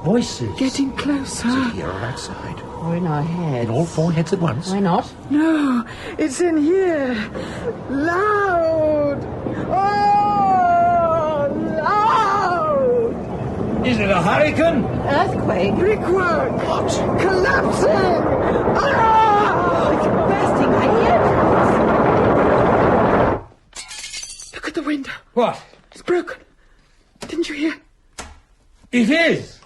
Voices. Getting closer. Here or outside? Or in our heads? In all 4 heads at once? Why not? No, it's in here. Loud. Oh, loud. Is it a hurricane? Earthquake? Brickwork. What? Collapsing. Ah! It's bursting. I hear it. Look at the window. What? It's broken. Didn't you hear? It is.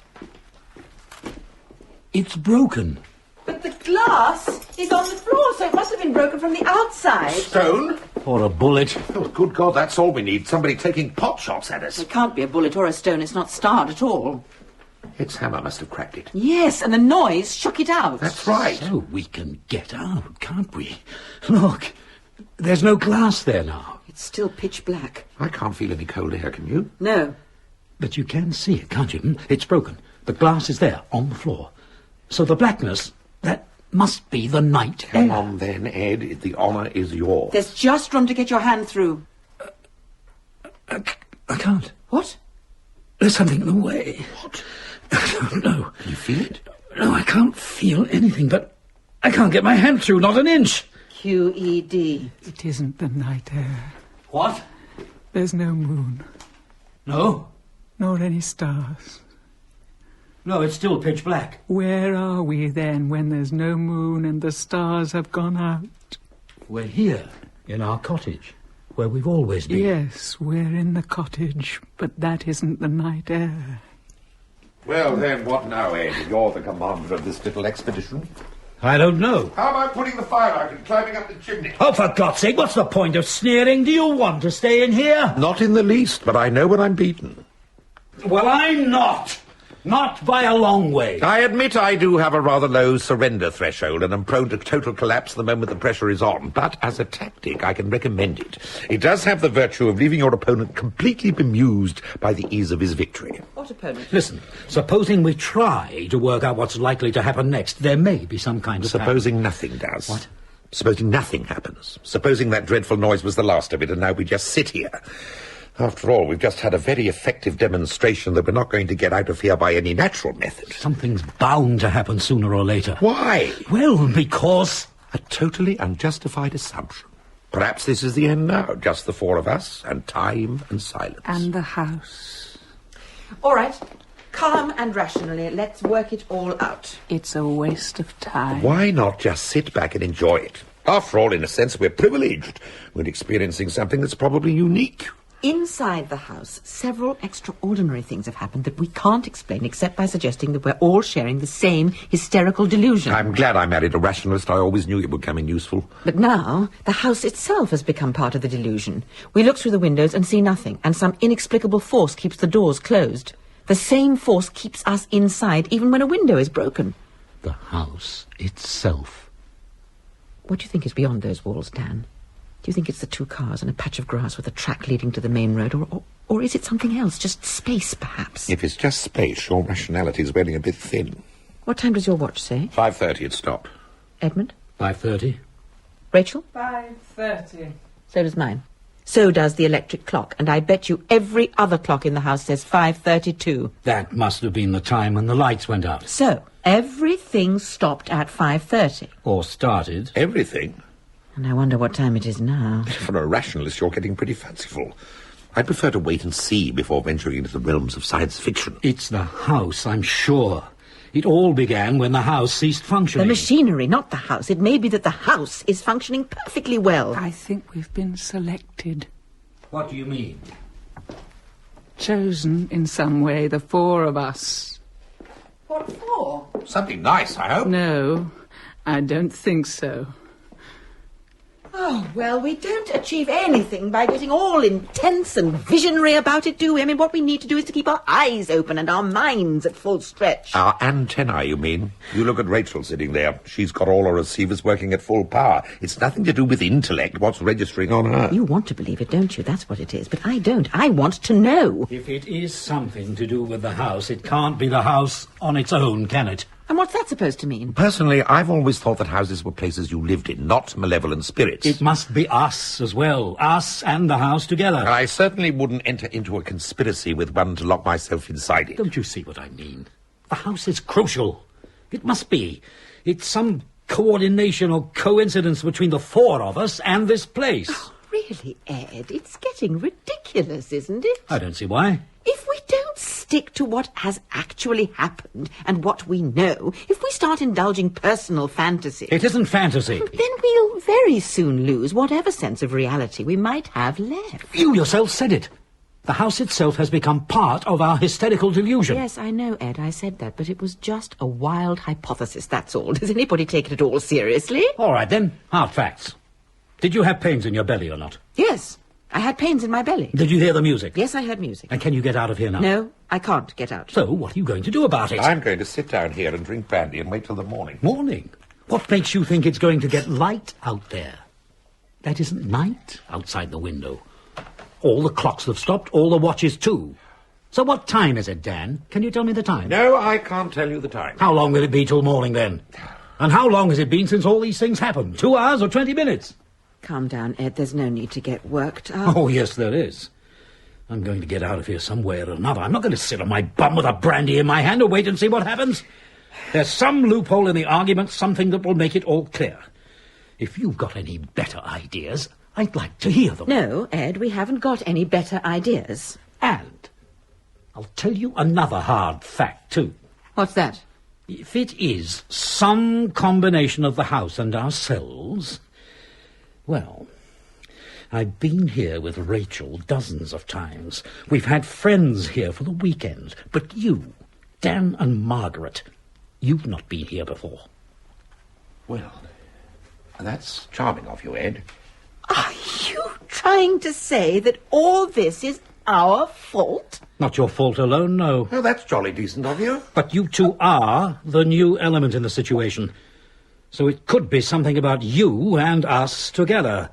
It's broken. But the glass is on the floor, so it must have been broken from the outside. Stone? Or a bullet. Oh, good God, that's all we need. Somebody taking pot shots at us. It can't be a bullet or a stone. It's not starred at all. Its hammer must have cracked it. Yes, and the noise shook it out. That's right. So we can get out, can't we? Look, there's no glass there now. It's still pitch black. I can't feel any cold air, can you? No. But you can see it, can't you? It's broken. The glass is there, on the floor. So the blackness, that must be the night Come air. on then, Ed. The honour is yours. There's just room to get your hand through. I can't. What? There's something in the way. What? I don't know. Can you feel it? No, I can't feel anything, but I can't get my hand through, not an inch. QED. It isn't the night air. What? There's no moon, No? nor any stars. No, it's still pitch black. Where are we then when there's no moon and the stars have gone out? We're here, in our cottage, where we've always been. Yes, we're in the cottage, but that isn't the night air. Well, then, what now, Ed? You're the commander of this little expedition. I don't know. How about putting the fire out and climbing up the chimney? Oh, for God's sake, what's the point of sneering? Do you want to stay in here? Not in the least, but I know when I'm beaten. Well, I'm not. Not by a long way. I admit I do have a rather low surrender threshold and am prone to total collapse the moment the pressure is on. But as a tactic, I can recommend it. It does have the virtue of leaving your opponent completely bemused by the ease of his victory. What opponent? Listen, supposing we try to work out what's likely to happen next, there may be some kind of... Supposing nothing does. What? Supposing nothing happens. Supposing that dreadful noise was the last of it and now we just sit here. After all, we've just had a very effective demonstration that we're not going to get out of here by any natural method. Something's bound to happen sooner or later. Why? Well, because... A totally unjustified assumption. Perhaps this is the end now, just the four of us, and time and silence. And the house. All right. Calm and rationally, let's work it all out. It's a waste of time. Why not just sit back and enjoy it? After all, in a sense, we're privileged. We're experiencing something that's probably unique. Inside the house, several extraordinary things have happened that we can't explain except by suggesting that we're all sharing the same hysterical delusion. I'm glad I married a rationalist. I always knew it would come in useful. But now, the house itself has become part of the delusion. We look through the windows and see nothing, and some inexplicable force keeps the doors closed. The same force keeps us inside even when a window is broken. The house itself. What do you think is beyond those walls, Dan? Do you think it's the two cars and a patch of grass with a track leading to the main road, or is it something else, just space, perhaps? If it's just space, your rationality is wearing a bit thin. What time does your watch say? 5:30 it stopped. Edmund? 5:30. Rachel? 5:30. So does mine. So does the electric clock, and I bet you every other clock in the house says 5:32. That must have been the time when the lights went out. So, everything stopped at 5:30. Or started. Everything? And I wonder what time it is now. For a rationalist, you're getting pretty fanciful. I'd prefer to wait and see before venturing into the realms of science fiction. It's the house, I'm sure. It all began when the house ceased functioning. The machinery, not the house. It may be that the house is functioning perfectly well. I think we've been selected. What do you mean? Chosen in some way, the four of us. What for? Something nice, I hope. No, I don't think so. Oh, well, we don't achieve anything by getting all intense and visionary about it, do we? I mean, what we need to do is to keep our eyes open and our minds at full stretch. Our antennae, you mean? You look at Rachel sitting there. She's got all her receivers working at full power. It's nothing to do with intellect, what's registering on her. You want to believe it, don't you? That's what it is. But I don't. I want to know. If it is something to do with the house, it can't be the house on its own, can it? And what's that supposed to mean? Personally, I've always thought that houses were places you lived in, not malevolent spirits. It must be us as well. Us and the house together. I certainly wouldn't enter into a conspiracy with one to lock myself inside it. Don't you see what I mean? The house is crucial. It must be. It's some coordination or coincidence between the four of us and this place. Oh, really, Ed? It's getting ridiculous, isn't it? I don't see why. If we don't stick to what has actually happened and what we know, if we start indulging personal fantasy... It isn't fantasy. Then we'll very soon lose whatever sense of reality we might have left. You yourself said it. The house itself has become part of our hysterical delusion. Yes, I know, Ed, I said that, but it was just a wild hypothesis, that's all. Does anybody take it at all seriously? All right, then. Hard facts. Did you have pains in your belly or not? Yes, I had pains in my belly. Did you hear the music? Yes, I heard music. And can you get out of here now? No, I can't get out. So, what are you going to do about it? I'm going to sit down here and drink brandy and wait till the morning. Morning? What makes you think it's going to get light out there? That isn't night outside the window. All the clocks have stopped, all the watches too. So what time is it, Dan? Can you tell me the time? No, I can't tell you the time. How long will it be till morning, then? And how long has it been since all these things happened? 2 hours or 20 minutes? Calm down, Ed. There's no need to get worked up. Oh, yes, there is. I'm going to get out of here some way or another. I'm not going to sit on my bum with a brandy in my hand and wait and see what happens. There's some loophole in the argument, something that will make it all clear. If you've got any better ideas, I'd like to hear them. No, Ed, we haven't got any better ideas. And I'll tell you another hard fact, too. What's that? If it is some combination of the house and ourselves, well, I've been here with Rachel dozens of times. We've had friends here for the weekend. But you, Dan and Margaret, you've not been here before. Well, that's charming of you, Ed. Are you trying to say that all this is our fault? Not your fault alone, no. Oh, that's jolly decent of you. But you two are the new element in the situation. So it could be something about you and us together.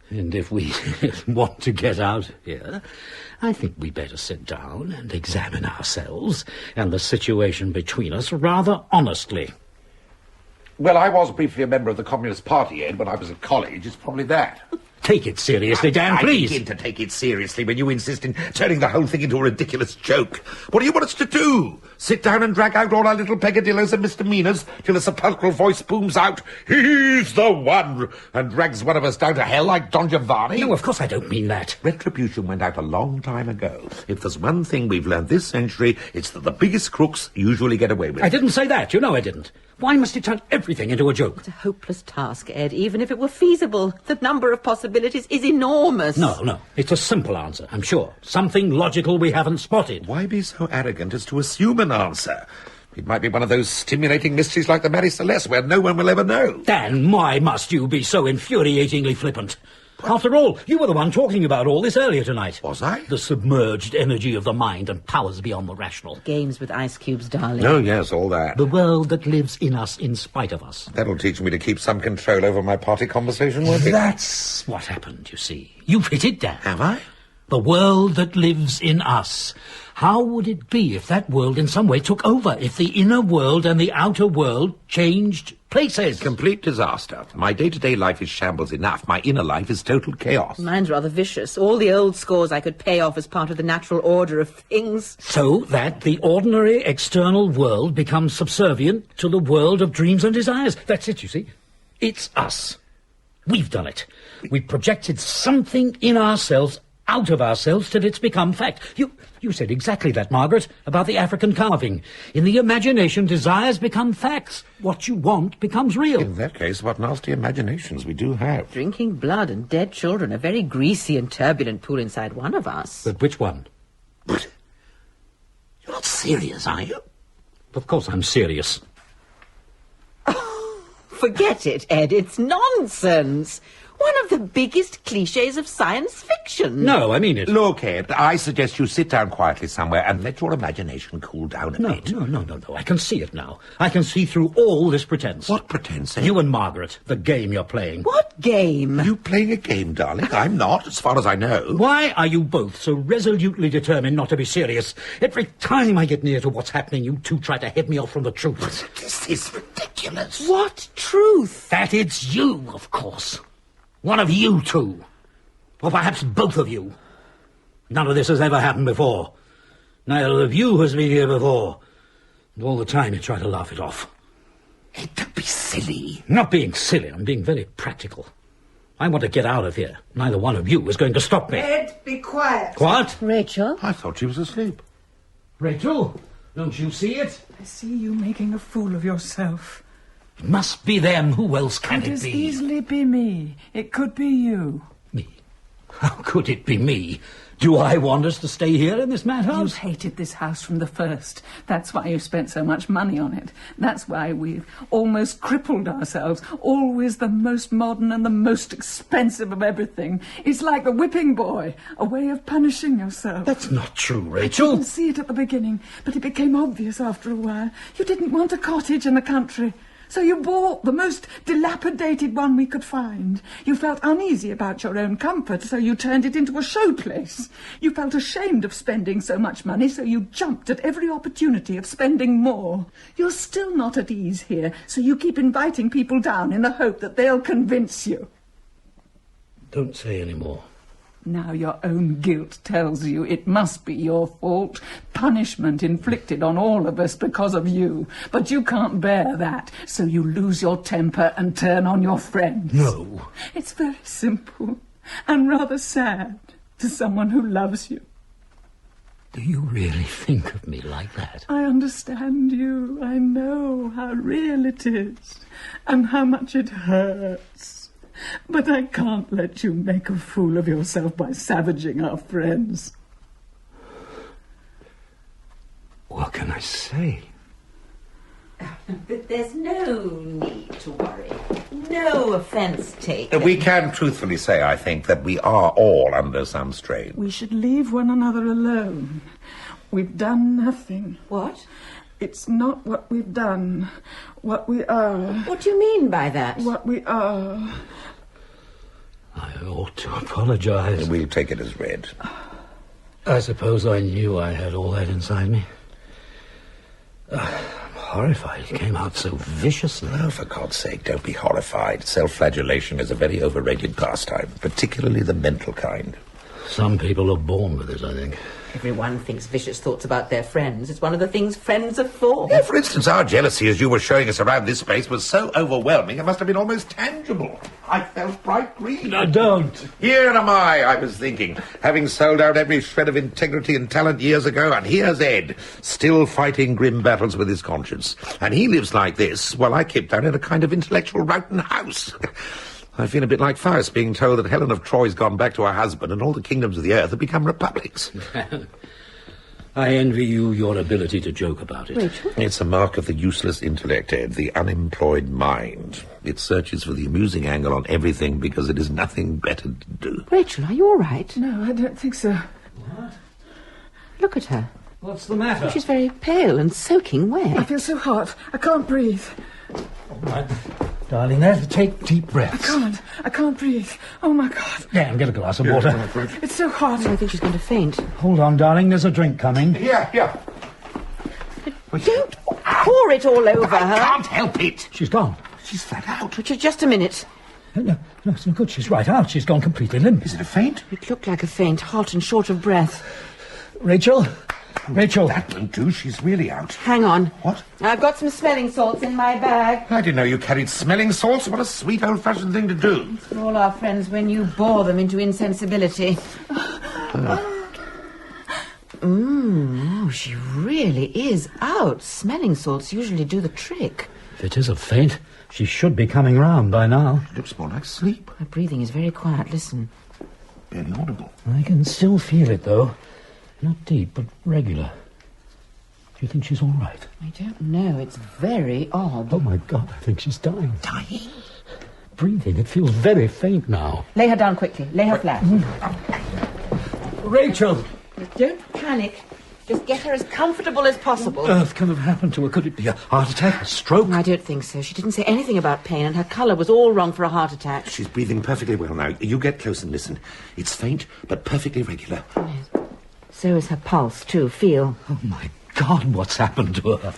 And if we want to get out of here, I think we better sit down and examine ourselves and the situation between us rather honestly. Well, I was briefly a member of the Communist Party, Ed, when I was at college. It's probably that. Take it seriously, Dan, please. I begin to take it seriously when you insist in turning the whole thing into a ridiculous joke. What do you want us to do? Sit down and drag out all our little peccadillos and misdemeanours till a sepulchral voice booms out, "He's the one!" and drags one of us down to hell like Don Giovanni? No, of course I don't mean that. Retribution went out a long time ago. If there's one thing we've learned this century, it's that the biggest crooks usually get away with it. I didn't say that. You know I didn't. Why must you turn everything into a joke? It's a hopeless task, Ed. Even if it were feasible, the number of possibilities is enormous. No. It's a simple answer, I'm sure. Something logical we haven't spotted. Why be so arrogant as to assume an answer? It might be one of those stimulating mysteries like the Mary Celeste, where no one will ever know. Dan, why must you be so infuriatingly flippant? After all, you were the one talking about all this earlier tonight. Was I? The submerged energy of the mind and powers beyond the rational. Games with ice cubes, darling. Oh, yes, all that. The world that lives in us in spite of us. That'll teach me to keep some control over my party conversation, won't it? That's what happened, you see. You've hit it, Dan. Have I? The world that lives in us. How would it be if that world in some way took over? If the inner world and the outer world changed places? Complete disaster. My day-to-day life is shambles enough. My inner life is total chaos. Mine's rather vicious. All the old scores I could pay off as part of the natural order of things. So that the ordinary external world becomes subservient to the world of dreams and desires. That's it, you see. It's us. We've done it. We've projected something in ourselves out of ourselves till it's become fact. You said exactly that, Margaret, about the African carving. In the imagination, desires become facts. What you want becomes real. In that case, what nasty imaginations we do have. Drinking blood and dead children, a very greasy and turbulent pool inside one of us. But which one? But you're not serious, are you? Of course I'm serious. Forget it, Ed. It's nonsense. One of the biggest cliches of science fiction. No, I mean it. Look, Ed, I suggest you sit down quietly somewhere and let your imagination cool down a bit. No. I can see it now. I can see through all this pretense. What pretense, Ed? You and Margaret, the game you're playing. What game? You playing a game, darling? I'm not, as far as I know. Why are you both so resolutely determined not to be serious? Every time I get near to what's happening, you two try to head me off from the truth. This is ridiculous. What truth? That it's you, of course. One of you two. Or perhaps both of you. None of this has ever happened before. Neither of you has been here before. And all the time you try to laugh it off. Ed, don't be silly. Not being silly, I'm being very practical. I want to get out of here. Neither one of you is going to stop me. Ed, be quiet. What? Rachel? I thought she was asleep. Rachel, don't you see it? I see you making a fool of yourself. It must be them. Who else can Could it as be? easily be me. It could be you. Me? How could it be me? Do I want us to stay here in this madhouse? You've hated this house from the first. That's why you've spent so much money on it. That's why we've almost crippled ourselves. Always the most modern and the most expensive of everything. It's like the whipping boy, a way of punishing yourself. That's not true, You Rachel. didn't see it at the beginning, but it became obvious after a while. You didn't want a cottage in the country. So you bought the most dilapidated one we could find. You felt uneasy about your own comfort, so you turned it into a showplace. You felt ashamed of spending so much money, so you jumped at every opportunity of spending more. You're still not at ease here, so you keep inviting people down in the hope that they'll convince you. Don't say any more. Now your own guilt tells you it must be your fault. Punishment inflicted on all of us because of you. But you can't bear that, so you lose your temper and turn on your friends. No. It's very simple and rather sad to someone who loves you. Do you really think of me like that? I understand you. I know how real it is and how much it hurts. But I can't let you make a fool of yourself by savaging our friends. What can I say? But there's no need to worry. No offence taken. We can truthfully say, I think, that we are all under some strain. We should leave one another alone. We've done nothing. What? It's not what we've done, what we are. What do you mean by that? What we are. I ought to apologise. We'll take it as read. I suppose I knew I had all that inside me. I'm horrified it came out so viciously. Oh, for God's sake, don't be horrified. Self-flagellation is a very overrated pastime, particularly the mental kind. Some people are born with it, I think. Everyone thinks vicious thoughts about their friends. It's one of the things friends are for. Yeah, for instance, our jealousy, as you were showing us around this place, was so overwhelming it must have been almost tangible. I felt bright green. No, don't. Here am I was thinking, having sold out every shred of integrity and talent years ago, and here's Ed, still fighting grim battles with his conscience. And he lives like this, while I keep down in a kind of intellectual Rowton house. I feel a bit like Faust being told that Helen of Troy's gone back to her husband and all the kingdoms of the earth have become republics. I envy you your ability to joke about it. Rachel? It's a mark of the useless intellect, Ed, the unemployed mind. It searches for the amusing angle on everything because it has nothing better to do. Rachel, are you all right? No, I don't think so. What? Look at her. What's the matter? She's very pale and soaking I wet. feel so hot. I can't breathe. All right. Darling, now take deep breaths. I can't breathe. Oh, my God. Dan, get a glass of water. It's so hot. I think she's going to faint. Hold on, darling, there's a drink coming. Here. Don't pour it all over I her. can't help it. She's gone. She's flat out. Richard, just a minute. No, it's no good. She's right out. She's gone completely limp. Is it a faint? It looked like a faint, hot and short of breath. Rachel? That won't do. She's really out. Hang on. What? I've got some smelling salts in my bag. I didn't know you carried smelling salts. What a sweet old-fashioned thing to do. For all our friends when you bore them into insensibility. She really is out. Smelling salts usually do the trick. If it is a faint, she should be coming round by now. It looks more like sleep. Her breathing is very quiet. Listen. Barely audible. I can still feel it, though. Not deep, but regular. Do you think she's all right? I don't know. It's very odd. Oh, my God, I think she's dying. Dying? Breathing, it feels very faint now. Lay her down quickly. Lay her flat. Rachel! Don't panic. Just get her as comfortable as possible. What on earth can have happened to her? Could it be a heart attack, a stroke? I don't think so. She didn't say anything about pain, and her colour was all wrong for a heart attack. She's breathing perfectly well now. You get close and listen. It's faint, but perfectly regular. Yes. So is her pulse, too. Feel. Oh, my God, what's happened to her?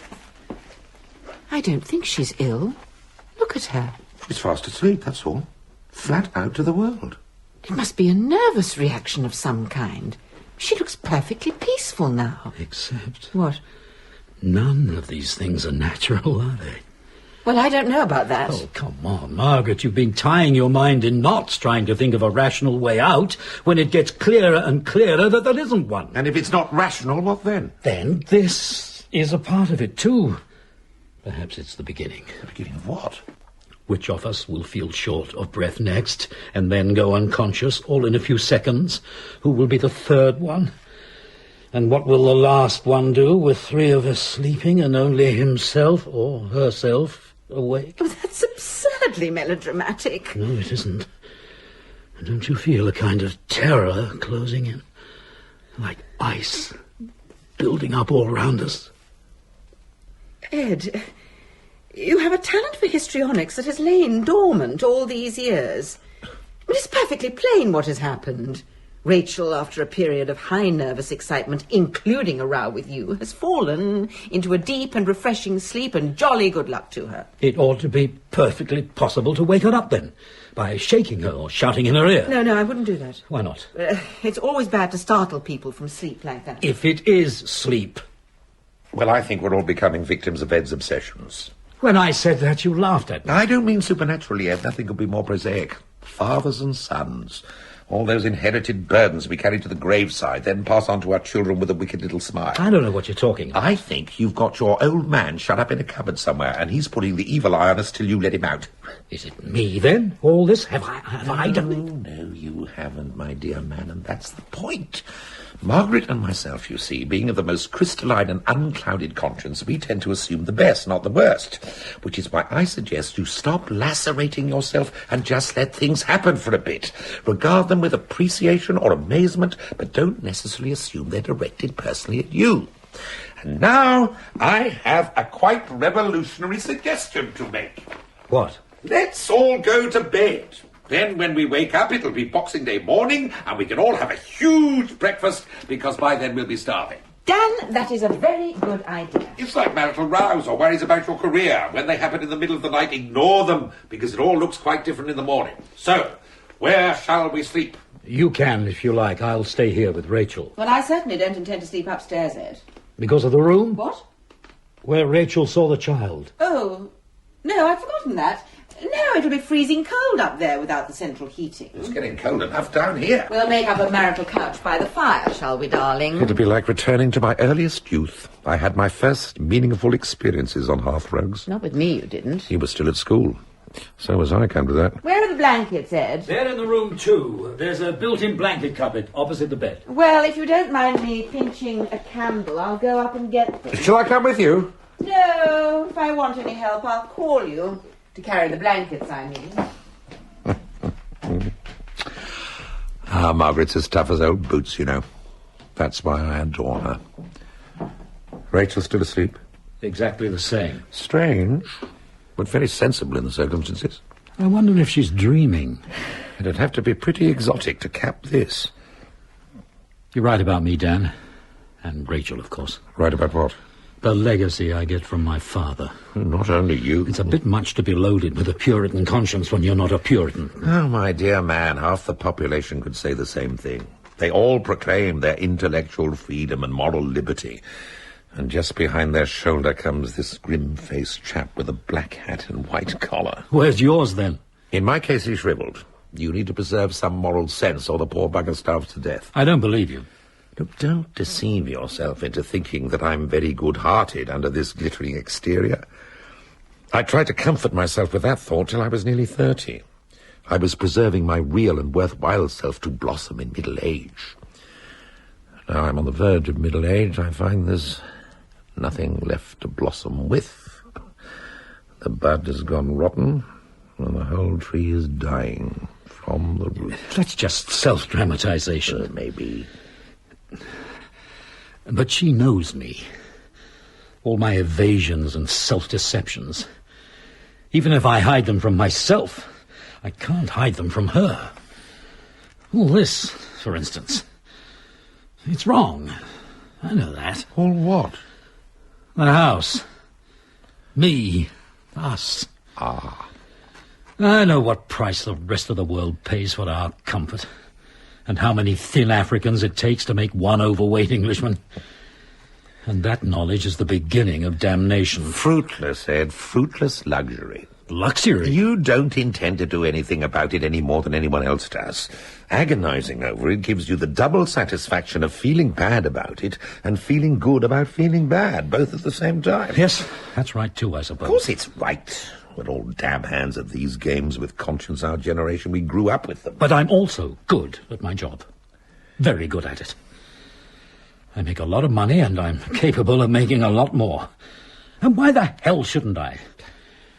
I don't think she's ill. Look at her. She's fast asleep, that's all. Flat out to the world. It must be a nervous reaction of some kind. She looks perfectly peaceful now. Except What? none of these things are natural, are they? Well, I don't know about that. Oh, come on, Margaret. You've been tying your mind in knots trying to think of a rational way out when it gets clearer and clearer that there isn't one. And if it's not rational, what then? Then this is a part of it, too. Perhaps it's the beginning. The beginning of what? Which of us will feel short of breath next and then go unconscious all in a few seconds? Who will be the third one? And what will the last one do with three of us sleeping and only himself or herself awake? Oh, that's absurdly melodramatic. No, it isn't. Don't you feel a kind of terror closing in? Like ice building up all round us? Ed, you have a talent for histrionics that has lain dormant all these years. It is perfectly plain what has happened. Rachel, after a period of high nervous excitement, including a row with you, has fallen into a deep and refreshing sleep, and jolly good luck to her. It ought to be perfectly possible to wake her up then, by shaking her or shouting in her ear. No, I wouldn't do that. Why not? It's always bad to startle people from sleep like that. If it is sleep. Well, I think we're all becoming victims of Ed's obsessions. When I said that, you laughed at me. I don't mean supernaturally, Ed. Nothing could be more prosaic. Fathers and sons. All those inherited burdens we carry to the graveside, then pass on to our children with a wicked little smile. I don't know what you're talking about. I think you've got your old man shut up in a cupboard somewhere, and he's putting the evil eye on us till you let him out. Is it me, then? All this? Have I done it? No, you haven't, my dear man, and that's the point. Margaret and myself, you see, being of the most crystalline and unclouded conscience, we tend to assume the best, not the worst, which is why I suggest you stop lacerating yourself and just let things happen for a bit. Regard them with appreciation or amazement, but don't necessarily assume they're directed personally at you. And now I have a quite revolutionary suggestion to make. What? Let's all go to bed. Then when we wake up, it'll be Boxing Day morning, and we can all have a huge breakfast, because by then we'll be starving. Dan, that is a very good idea. It's like marital rows or worries about your career. When they happen in the middle of the night, ignore them, because it all looks quite different in the morning. So, where shall we sleep? You can, if you like. I'll stay here with Rachel. Well, I certainly don't intend to sleep upstairs, Ed. Because of the room? What? Where Rachel saw the child. Oh, no, I'd forgotten that. No, it'll be freezing cold up there without the central heating. It's getting cold enough down here. We'll make up a marital couch by the fire, shall we, darling? It'll be like returning to my earliest youth. I had my first meaningful experiences on hearthrugs. Not with me, you didn't. You were still at school. So was I, come to that. Where are the blankets, Ed? They're in the room, too. There's a built-in blanket cupboard opposite the bed. Well, if you don't mind me pinching a candle, I'll go up and get them. Shall I come with you? No, if I want any help, I'll call you. To carry the blankets, I mean. Margaret's as tough as old boots, you know. That's why I adore her. Rachel's still asleep? Exactly the same. Strange, but very sensible in the circumstances. I wonder if she's dreaming. It'd have to be pretty exotic to cap this. You're right about me, Dan. And Rachel, of course. Right about what? The legacy I get from my father. Not only you. It's a bit much to be loaded with a Puritan conscience when you're not a Puritan. Oh, my dear man, half the population could say the same thing. They all proclaim their intellectual freedom and moral liberty. And just behind their shoulder comes this grim-faced chap with a black hat and white collar. Where's yours, then? In my case, he's shriveled. You need to preserve some moral sense, or the poor bugger starves to death. I don't believe you. Look, don't deceive yourself into thinking that I'm very good-hearted under this glittering exterior. I tried to comfort myself with that thought till I was nearly 30. I was preserving my real and worthwhile self to blossom in middle age. Now I'm on the verge of middle age. I find there's nothing left to blossom with. The bud has gone rotten, and the whole tree is dying from the root. That's just self-dramatization. Maybe. But she knows me. All my evasions and self-deceptions. Even if I hide them from myself, I can't hide them from her. All this, for instance. It's wrong. I know that. All what? The house. Me. Us. Ah. I know what price the rest of the world pays for our comfort. And how many thin Africans it takes to make one overweight Englishman. And that knowledge is the beginning of damnation. Fruitless, Ed, fruitless luxury. Luxury? You don't intend to do anything about it any more than anyone else does. Agonizing over it gives you the double satisfaction of feeling bad about it and feeling good about feeling bad, both at the same time. Yes, that's right too, I suppose. Of course it's right. We're all damn hands at these games with conscience, our generation. We grew up with them. But I'm also good at my job. Very good at it. I make a lot of money, and I'm capable of making a lot more. And why the hell shouldn't I?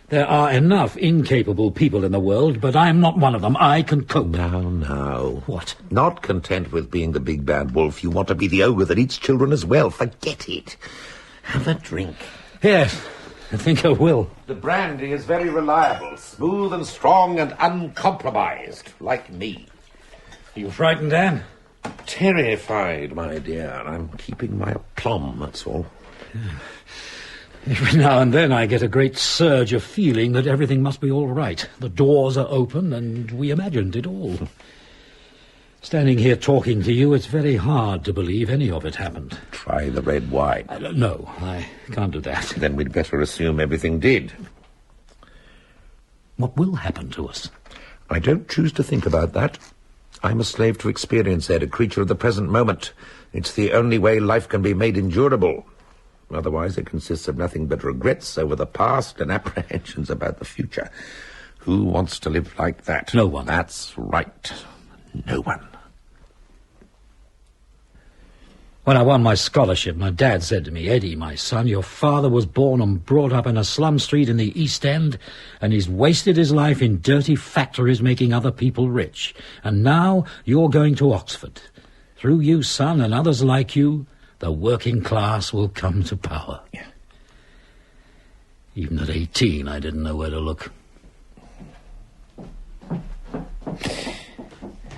There are enough incapable people in the world, but I'm not one of them. I can cope. No. What? Not content with being the big bad wolf, you want to be the ogre that eats children as well. Forget it. Have a drink. Yes, I think I will. The brandy is very reliable, smooth and strong and uncompromised, like me. Are you frightened, Anne? Terrified, my dear. I'm keeping my aplomb, that's all. Every now and then I get a great surge of feeling that everything must be all right. The doors are open and we imagined it all. Standing here talking to you, it's very hard to believe any of it happened. Try the red wine. No, I can't do that. Then we'd better assume everything did. What will happen to us? I don't choose to think about that. I'm a slave to experience, Ed, a creature of the present moment. It's the only way life can be made endurable. Otherwise, it consists of nothing but regrets over the past and apprehensions about the future. Who wants to live like that? No one. That's right. No one. When I won my scholarship, my dad said to me, "Eddie, my son, your father was born and brought up in a slum street in the East End, and he's wasted his life in dirty factories making other people rich. And now you're going to Oxford. Through you, son, and others like you, the working class will come to power." Yeah. Even at 18, I didn't know where to look.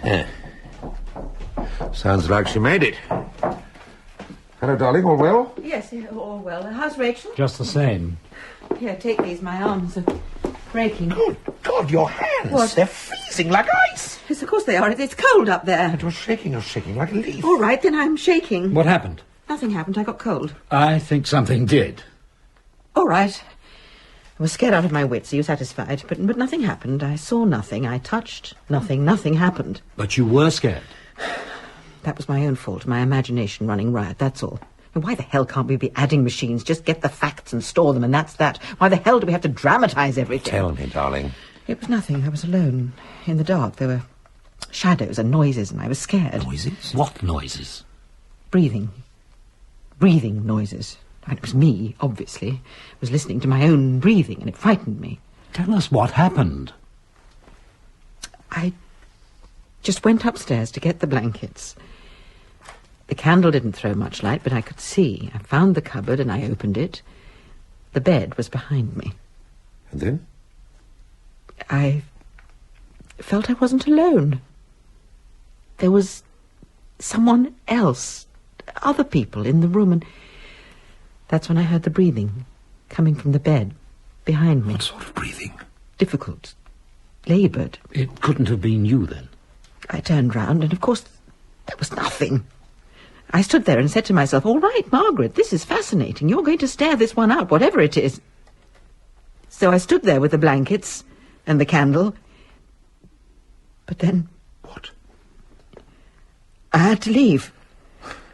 Yeah. Sounds like she made it. Hello, darling, all well? Yes, all well. How's Rachel? Just the same. Here, take these. My arms are breaking. Good God, your hands. What? They're freezing like ice. Yes, of course they are. It's cold up there. And you're shaking like a leaf. All right, then I'm shaking. What happened? Nothing happened. I got cold. I think something did. All right. I was scared out of my wits. Are you satisfied? But nothing happened. I saw nothing. I touched nothing. Nothing happened. But you were scared. That was my own fault. My imagination running riot, that's all. And why the hell can't we be adding machines? Just get the facts and store them, and that's that. Why the hell do we have to dramatize everything? Tell me, darling. It was nothing. I was alone. In the dark. There were shadows and noises, and I was scared. Noises? What noises? Breathing. Breathing noises. And it was me, obviously. I was listening to my own breathing, and it frightened me. Tell us what happened. I just went upstairs to get the blankets. The candle didn't throw much light, but I could see. I found the cupboard and I opened it. The bed was behind me. And then? I felt I wasn't alone. There was someone else, other people in the room, and that's when I heard the breathing coming from the bed behind me. What sort of breathing? Difficult. Laboured. It couldn't have been you, then. I turned round, and of course there was nothing. I stood there and said to myself, "All right, Margaret, this is fascinating. You're going to stare this one out, whatever it is." So I stood there with the blankets and the candle. But then... What? I had to leave.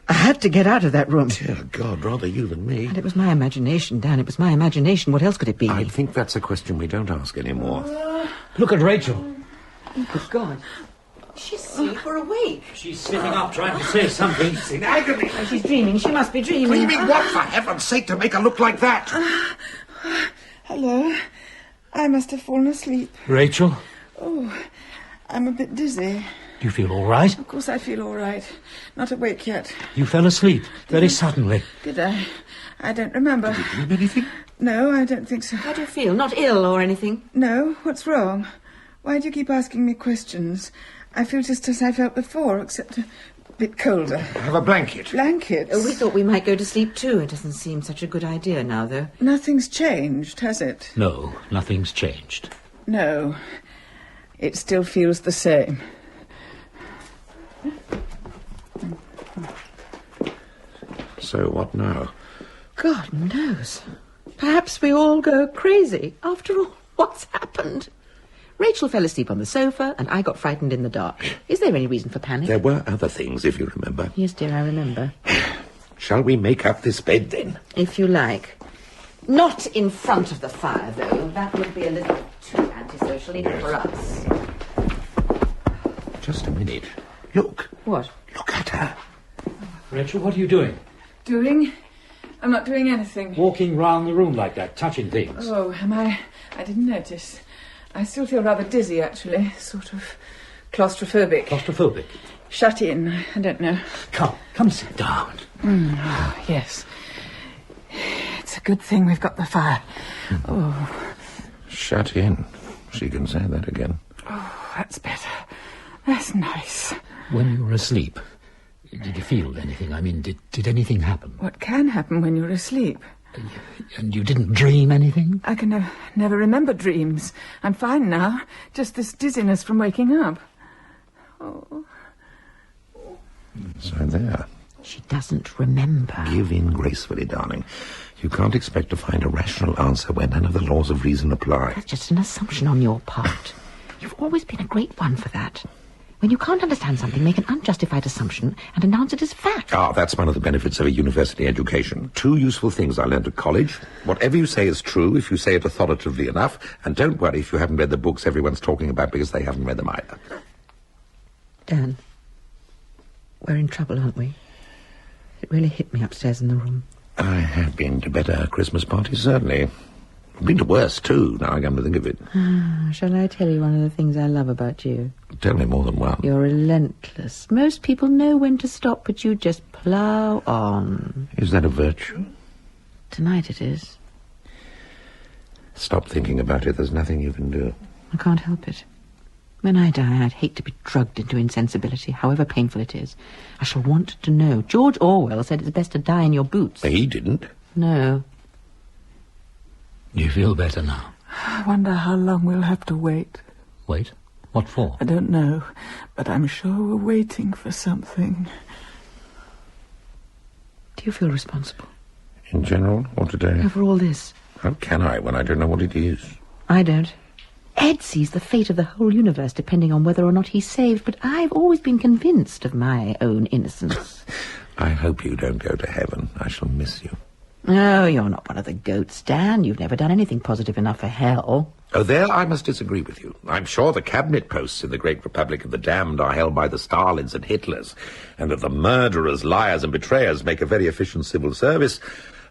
I had to get out of that room. Dear God, rather you than me. And it was my imagination, Dan. It was my imagination. What else could it be? I think that's a question we don't ask anymore. Look at Rachel. Oh, God. She's asleep or awake? She's sitting up trying to say something. She's in agony. Oh, she's dreaming. She must be dreaming. Dreaming what, for heaven's sake, to make her look like that? Hello. I must have fallen asleep. Rachel, Oh, I'm a bit dizzy. do you feel all right? Of course I feel all right. Not awake yet. You fell asleep very suddenly. Did I? I don't remember. Dream anything? No, I don't think so. How do you feel? Not ill or anything? No? What's wrong? Why do you keep asking me questions? I feel just as I felt before, except a bit colder. Have a blanket. Blankets? Oh, we thought we might go to sleep too. It doesn't seem such a good idea now, though. Nothing's changed, has it? No, nothing's changed. No. It still feels the same. So what now? God knows. Perhaps we all go crazy. After all, what's happened? Rachel fell asleep on the sofa, and I got frightened in the dark. Is there any reason for panic? There were other things, if you remember. Yes, dear, I remember. Shall we make up this bed, then? If you like. Not in front of the fire, though. That would be a little too antisocial, even for us. Just a minute. Look. What? Look at her. Rachel, what are you doing? Doing? I'm not doing anything. Walking round the room like that, touching things. Oh, am I? I didn't notice. I still feel rather dizzy, actually. Sort of claustrophobic. Claustrophobic? Shut in. I don't know. Come sit down. Oh, yes. It's a good thing we've got the fire. Oh, Shut in. She can say that again. oh, that's better. That's nice. When you were asleep, Did you feel anything? I mean, did anything happen? What can happen when you're asleep? And you didn't dream anything? I can never remember dreams. I'm fine now. Just this dizziness from waking up. Oh. So there. She doesn't remember. Give in gracefully, darling. You can't expect to find a rational answer where none of the laws of reason apply. That's just an assumption on your part. You've always been a great one for that. When you can't understand something, make an unjustified assumption and announce it as fact. Ah, that's one of the benefits of a university education. 2 useful things I learned at college. Whatever you say is true if you say it authoritatively enough, and don't worry if you haven't read the books everyone's talking about because they haven't read them either. Dan, we're in trouble, aren't we? It really hit me upstairs in the room. I have been to better Christmas parties, certainly. I've been to worse, too, now I come to think of it. Shall I tell you one of the things I love about you? Tell me more than one. You're relentless. Most people know when to stop, but you just plough on. Is that a virtue? Tonight it is. Stop thinking about it. There's nothing you can do. I can't help it. When I die, I'd hate to be drugged into insensibility, however painful it is. I shall want to know. George Orwell said it's best to die in your boots. He didn't. No. Do you feel better now? I wonder how long we'll have to wait. Wait? What for? I don't know, but I'm sure we're waiting for something. Do you feel responsible? In general, or today? For all this? How can I when I don't know what it is? I don't. Ed sees the fate of the whole universe depending on whether or not he's saved, but I've always been convinced of my own innocence. I hope you don't go to heaven. I shall miss you. Oh, you're not one of the goats, Dan. You've never done anything positive enough for hell. Oh, there I must disagree with you. I'm sure the cabinet posts in the great Republic of the Damned are held by the Stalins and Hitlers, and that the murderers, liars and betrayers make a very efficient civil service.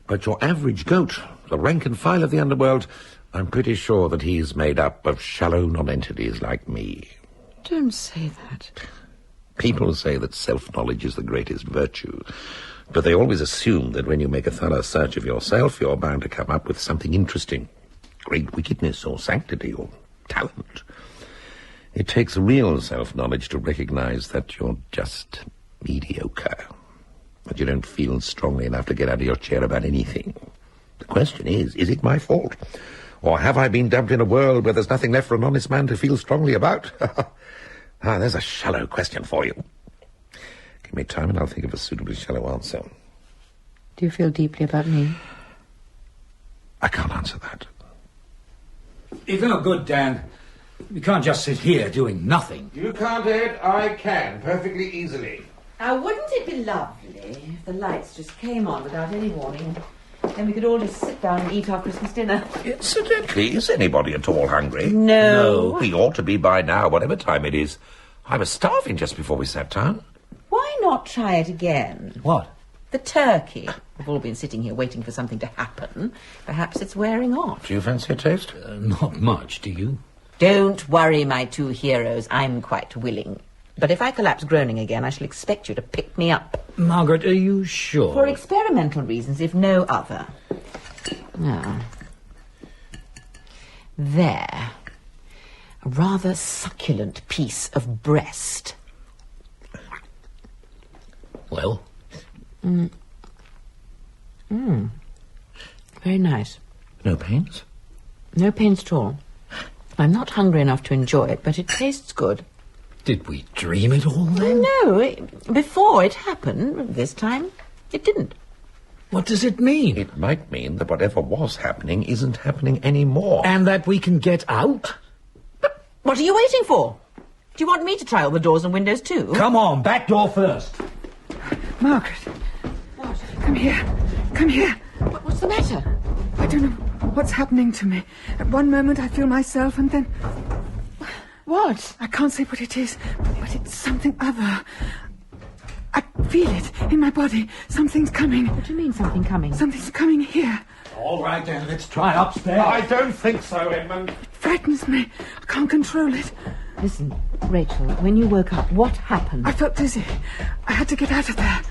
But your average goat, the rank and file of the underworld, I'm pretty sure that he's made up of shallow nonentities like me. Don't say that. People say that self-knowledge is the greatest virtue, but they always assume that when you make a thorough search of yourself, you're bound to come up with something interesting. Great wickedness or sanctity or talent. It takes real self-knowledge to recognize that you're just mediocre, that you don't feel strongly enough to get out of your chair about anything. The question is it my fault? Or have I been dumped in a world where there's nothing left for an honest man to feel strongly about? There's a shallow question for you. Give me time and I'll think of a suitably shallow answer. Do you feel deeply about me? I can't answer that. It's no good, Dan. We can't just sit here doing nothing. You can't, Ed. I can, perfectly easily. Now, wouldn't it be lovely if the lights just came on without any warning? Then we could all just sit down and eat our Christmas dinner. Incidentally, is anybody at all hungry? No. We ought to be by now, whatever time it is. I was starving just before we sat down. Why not try it again? What? The turkey. We've all been sitting here waiting for something to happen. Perhaps it's wearing off. Do you fancy a taste? Not much, do you? Don't worry, my two heroes. I'm quite willing. But if I collapse groaning again, I shall expect you to pick me up. Margaret, are you sure? For experimental reasons, if no other. Now, there. A rather succulent piece of breast. Well? Very nice. No pains? No pains at all. I'm not hungry enough to enjoy it, but it tastes good. Did we dream it all then? No, before it happened, this time, it didn't. What does it mean? It might mean that whatever was happening isn't happening anymore. And that we can get out? But what are you waiting for? Do you want me to try all the doors and windows too? Come on, back door first. Margaret. What? Come here. Come here. What's the matter? I don't know what's happening to me. At one moment I feel myself and then... What? I can't say what it is, but it's something other. I feel it in my body. Something's coming. What do you mean, something coming? Something's coming here. All right, then, let's try upstairs. I don't think so, Edmund. It frightens me. I can't control it. Listen, Rachel, when you woke up, what happened? I felt dizzy. I had to get out of there.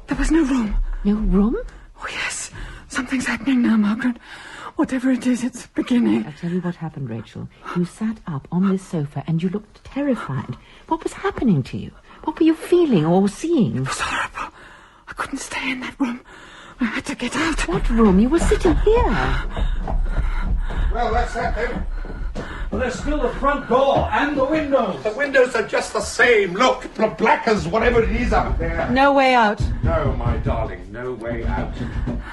There was no room. No room? Oh, yes. Something's happening now, Margaret. Whatever it is, it's beginning. I'll tell you what happened, Rachel. You sat up on this sofa and you looked terrified. What was happening to you? What were you feeling or seeing? It was horrible. I couldn't stay in that room. I had to get out. What room? You were sitting here. Well, that's that then. Well, there's still the front door and the windows. The windows are just the same. Look, black as whatever it is up there. No way out. No, my darling, no way out.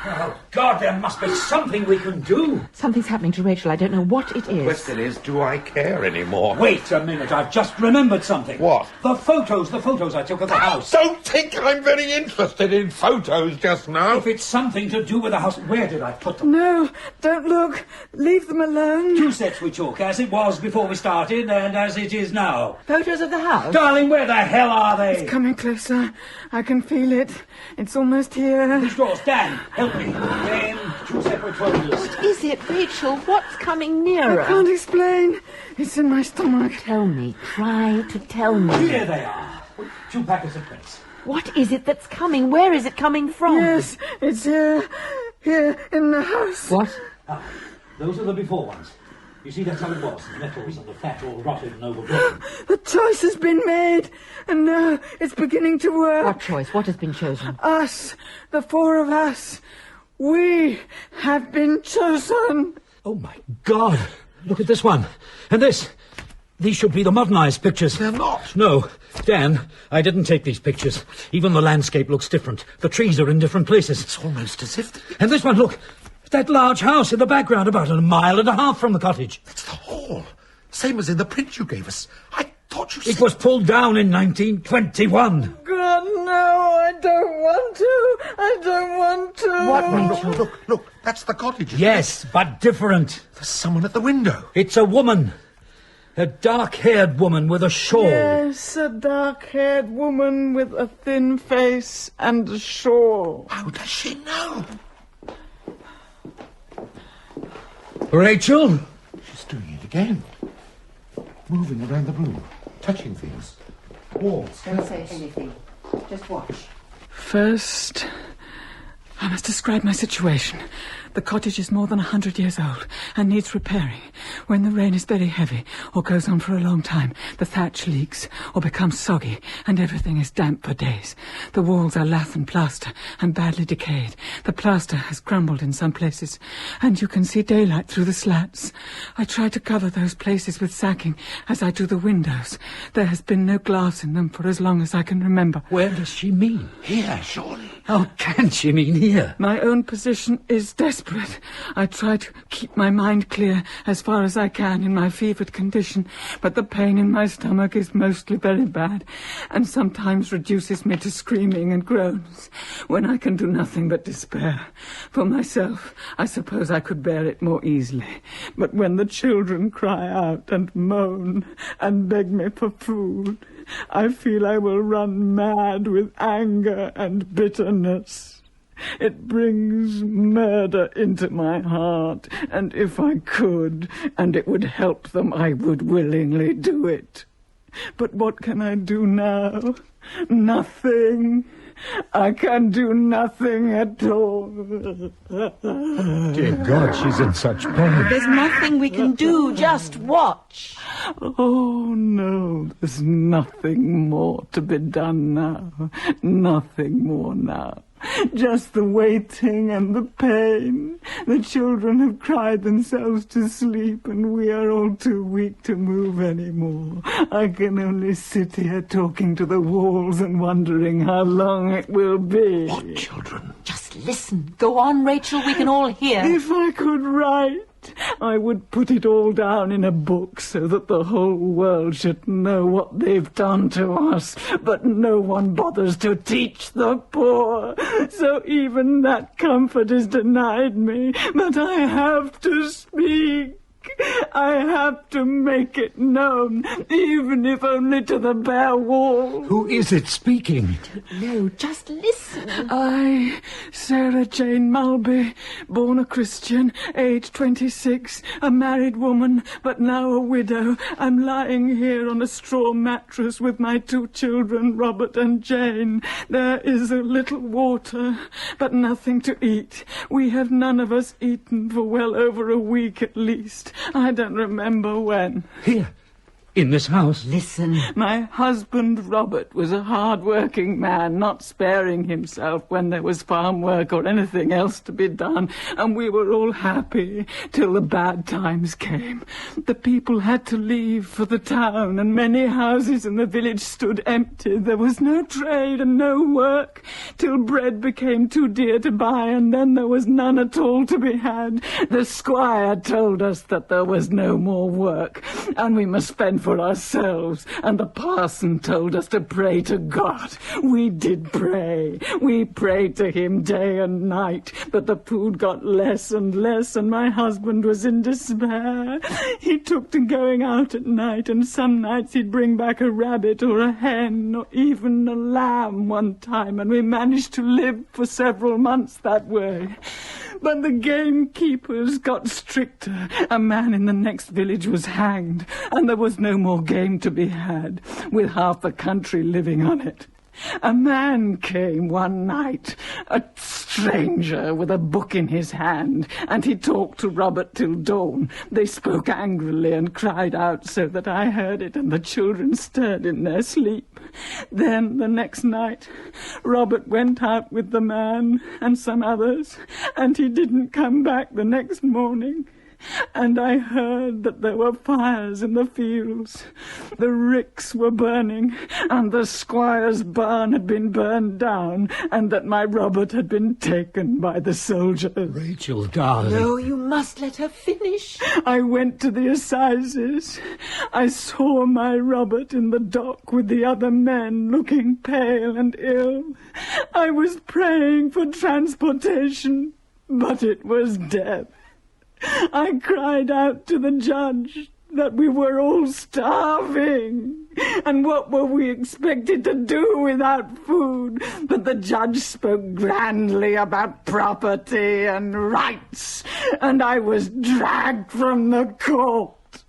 Oh, God, there must be something we can do. Something's happening to Rachel. I don't know what it The is. question is, do I care anymore? Wait a minute, I've just remembered something. What? The photos I took of the house. Don't think I'm very interested in photos just now. If it's something to do with the house, where did I put them? No, don't look. Leave them alone. 2 sets we took, as it was before we started and as it is now. Photos of the house? Darling, where the hell are they? It's coming closer. I can feel it. It's almost here. These drawers, Dan, help me. Then 2 separate folders. What is it, Rachel? What's coming nearer? I can't explain. It's in my stomach. Tell me. Try to tell me. Here they are. 2 packets of prints. What is it that's coming? Where is it coming from? Yes, it's here. Here in the house. What? Ah, those are the before ones. You see, that's how it was. The metals and the fat all rotted and overgrown. The choice has been made, and now it's beginning to work. What choice? What has been chosen? Us, the 4 of us. We have been chosen. Oh, my God. Look at this one. And this. These should be the modernized pictures. They're not. No. Dan, I didn't take these pictures. Even the landscape looks different. The trees are in different places. It's almost as if... And this one, look. That large house in the background, about 1.5 miles from the cottage. It's the hall. Same as in the print you gave us. I thought you said... It was pulled down in 1921. God, no, I don't want to. I don't want to. What, Rachel? Look, that's the cottage. isn't Yes, but different. it? There's someone at the window. It's a woman. A dark-haired woman with a shawl. Yes, a dark-haired woman with a thin face and a shawl. How does she know? Rachel? She's doing it again. Moving around the room, touching things. Walls. Don't say anything. Just watch. First, I must describe my situation. The cottage is more than 100 years old and needs repairing. When the rain is very heavy or goes on for a long time, the thatch leaks or becomes soggy and everything is damp for days. The walls are lath and plaster and badly decayed. The plaster has crumbled in some places and you can see daylight through the slats. I try to cover those places with sacking as I do the windows. There has been no glass in them for as long as I can remember. Where does she mean? Here, surely. How can she mean here? My own position is desperate. I try to keep my mind clear as far as I can in my fevered condition, but the pain in my stomach is mostly very bad and sometimes reduces me to screaming and groans when I can do nothing but despair. For myself, I suppose I could bear it more easily, but when the children cry out and moan and beg me for food, I feel I will run mad with anger and bitterness. It brings murder into my heart, and if I could, and it would help them, I would willingly do it. But what can I do now? Nothing. I can do nothing at all. Dear God, she's in such pain. There's nothing we can do. Just watch. Oh, no, there's nothing more to be done now. Nothing more now. Just the waiting and the pain. The children have cried themselves to sleep and we are all too weak to move anymore. I can only sit here talking to the walls and wondering how long it will be. What children? Just listen. Go on, Rachel. We can all hear. If I could write, I would put it all down in a book so that the whole world should know what they've done to us. But no one bothers to teach the poor. So even that comfort is denied me. But I have to speak. I have to make it known, even if only to the bare wall. Who is it speaking? No, just listen. I, Sarah Jane Mulby, born a Christian, age 26, a married woman, but now a widow. I'm lying here on a straw mattress with my 2 children, Robert and Jane. There is a little water, but nothing to eat. We have none of us eaten for well over a week at least. I don't remember when. Here. In this house? Listen. My husband, Robert, was a hard-working man, not sparing himself when there was farm work or anything else to be done, and we were all happy till the bad times came. The people had to leave for the town, and many houses in the village stood empty. There was no trade and no work, till bread became too dear to buy, and then there was none at all to be had. The squire told us that there was no more work, and we must fend for ourselves, and the parson told us to pray to God. We did pray. We prayed to him day and night, but the food got less and less, and my husband was in despair. He took to going out at night, and some nights he'd bring back a rabbit or a hen or even a lamb one time, and we managed to live for several months that way. But the gamekeepers got stricter. A man in the next village was hanged, and there was no more game to be had, with half the country living on it. A man came one night, a stranger with a book in his hand, and he talked to Robert till dawn. They spoke angrily and cried out so that I heard it, and the children stirred in their sleep. Then, the next night, Robert went out with the man and some others, and he didn't come back the next morning. And I heard that there were fires in the fields. The ricks were burning, and the squire's barn had been burned down, and that my Robert had been taken by the soldiers. Rachel, darling. No, you must let her finish. I went to the assizes. I saw my Robert in the dock with the other men, looking pale and ill. I was praying for transportation, but it was death. I cried out to the judge that we were all starving, and what were we expected to do without food? But the judge spoke grandly about property and rights, and I was dragged from the court.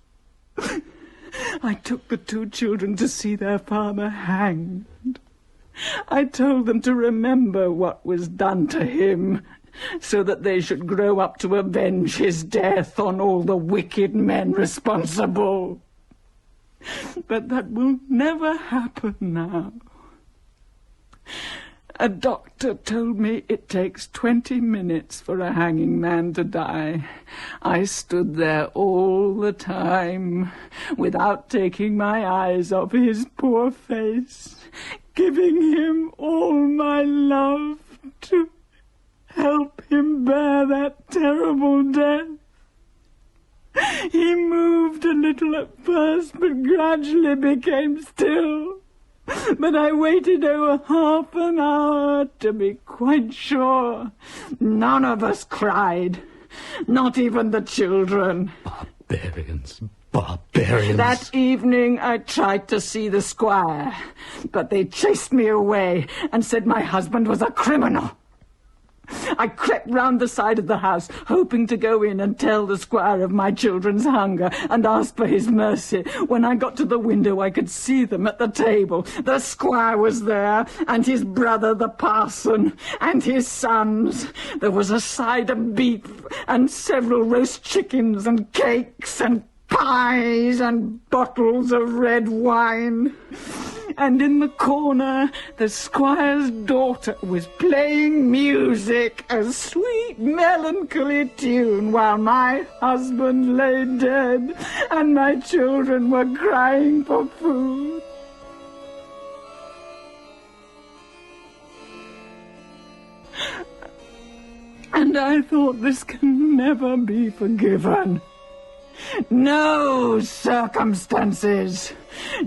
I took the two children to see their father hanged. I told them to remember what was done to him, so that they should grow up to avenge his death on all the wicked men responsible. But that will never happen now. A doctor told me it takes 20 minutes for a hanging man to die. I stood there all the time, without taking my eyes off his poor face, giving him all my love to help him bear that terrible death. He moved a little at first, but gradually became still. But I waited over half an hour to be quite sure. None of us cried, not even the children. Barbarians. Barbarians. That evening I tried to see the squire, but they chased me away and said my husband was a criminal. I crept round the side of the house, hoping to go in and tell the squire of my children's hunger and ask for his mercy. When I got to the window, I could see them at the table. The squire was there, and his brother, the parson, and his sons. There was a side of beef, and several roast chickens, and cakes, and pies, and bottles of red wine. And in the corner, the squire's daughter was playing music, a sweet, melancholy tune, while my husband lay dead, and my children were crying for food. And I thought, this can never be forgiven. No circumstances,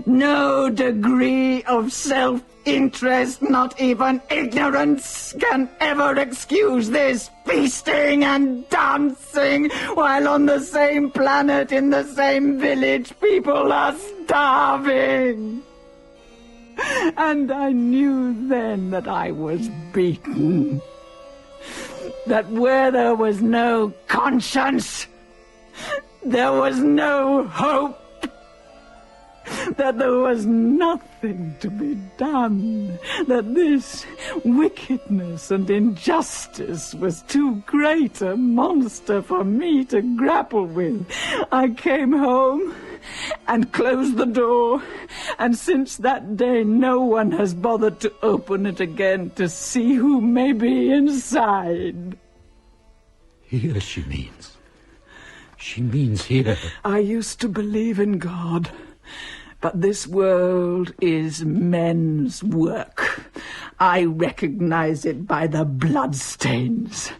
no degree of self-interest, not even ignorance, can ever excuse this feasting and dancing, while on the same planet, in the same village, people are starving. And I knew then that I was beaten, that where there was no conscience, there was no hope, that there was nothing to be done, that this wickedness and injustice was too great a monster for me to grapple with. I came home, and closed the door, and since that day no one has bothered to open it again to see who may be inside. Here, she means. She means here. I used to believe in God, but this world is men's work. I recognize it by the bloodstains.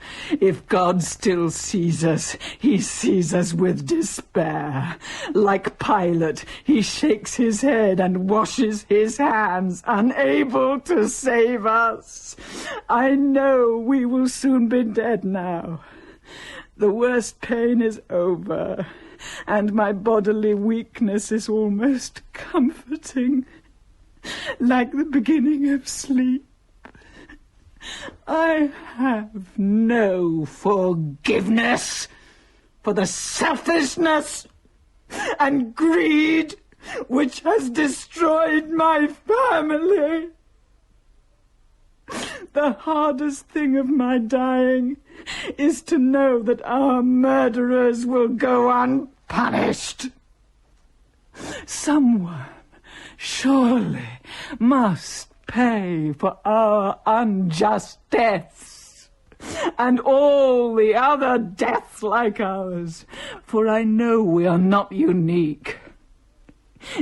If God still sees us, he sees us with despair. Like Pilate, he shakes his head and washes his hands, unable to save us. I know we will soon be dead now. The worst pain is over, and my bodily weakness is almost comforting, like the beginning of sleep. I have no forgiveness for the selfishness and greed which has destroyed my family. The hardest thing of my dying is to know that our murderers will go unpunished. Someone surely must pay for our unjust deaths, and all the other deaths like ours, for I know we are not unique.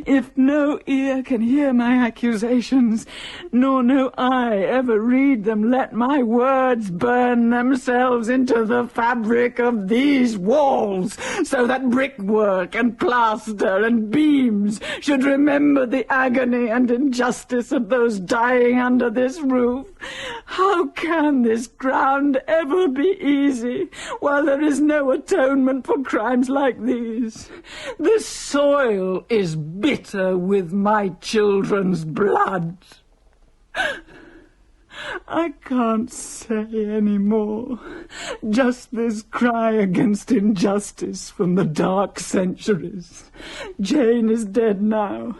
If no ear can hear my accusations, nor no eye ever read them, let my words burn themselves into the fabric of these walls, so that brickwork and plaster and beams should remember the agony and injustice of those dying under this roof. How can this ground ever be easy, while there is no atonement for crimes like these? This soil is bitter with my children's blood. I can't say any more. Just this cry against injustice from the dark centuries. Jane is dead now,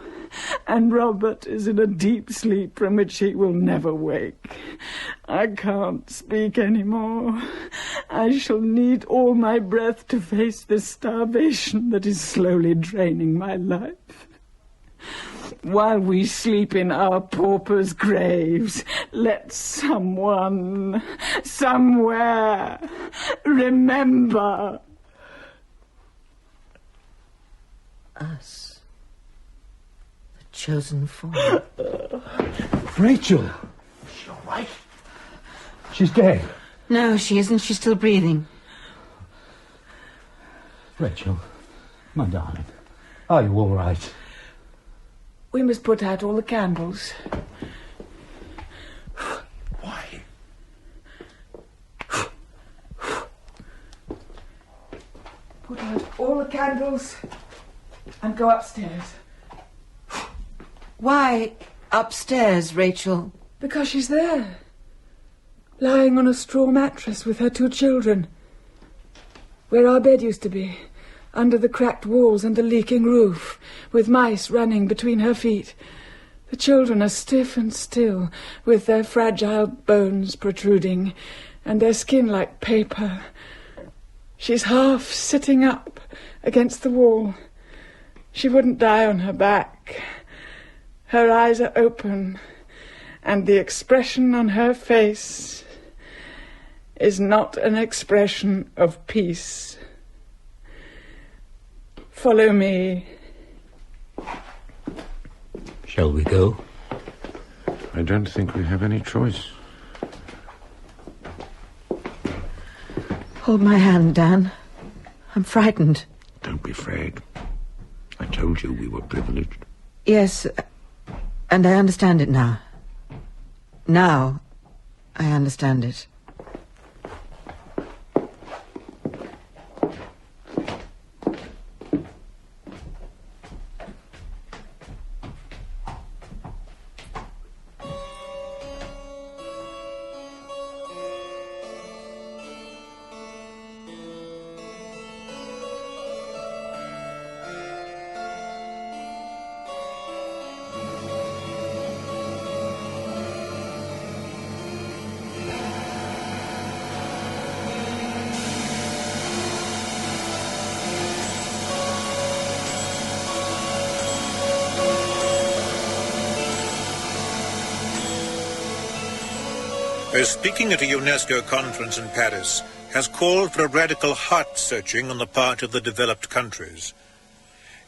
and Robert is in a deep sleep from which he will never wake. I can't speak any more. I shall need all my breath to face this starvation that is slowly draining my life. While we sleep in our paupers' graves, let someone, somewhere, remember us. The chosen form. Rachel! Is she all right? She's dead. No, she isn't. She's still breathing. Rachel, my darling, are you all right? We must put out all the candles. Why? Put out all the candles and go upstairs. Why upstairs, Rachel? Because she's there, lying on a straw mattress with her 2 children, where our bed used to be, under the cracked walls and the leaking roof, with mice running between her feet. The children are stiff and still, with their fragile bones protruding, and their skin like paper. She's half sitting up against the wall. She wouldn't die on her back. Her eyes are open, and the expression on her face is not an expression of peace. Follow me. Shall we go? I don't think we have any choice. Hold my hand, Dan. I'm frightened. Don't be afraid. I told you we were privileged. Yes, and I understand it now. Now, I understand it. Speaking at a UNESCO conference in Paris, has called for a radical heart-searching on the part of the developed countries.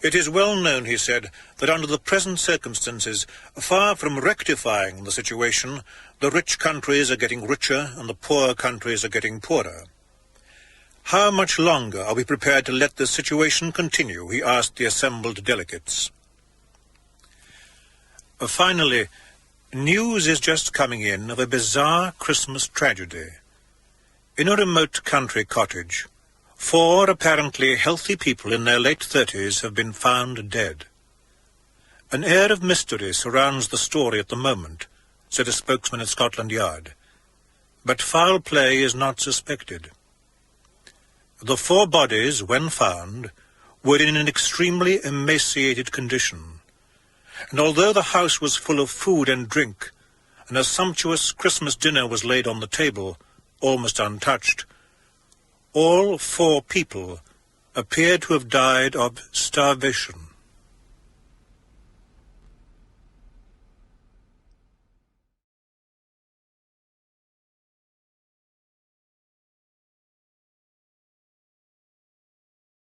It is well known, he said, that under the present circumstances, far from rectifying the situation, the rich countries are getting richer and the poor countries are getting poorer. How much longer are we prepared to let this situation continue, he asked the assembled delegates. Finally, news is just coming in of a bizarre Christmas tragedy. In a remote country cottage, 4 apparently healthy people in their late 30s have been found dead. An air of mystery surrounds the story at the moment, said a spokesman at Scotland Yard. But foul play is not suspected. The 4 bodies, when found, were in an extremely emaciated condition, and although the house was full of food and drink, and a sumptuous Christmas dinner was laid on the table, almost untouched, all 4 people appeared to have died of starvation.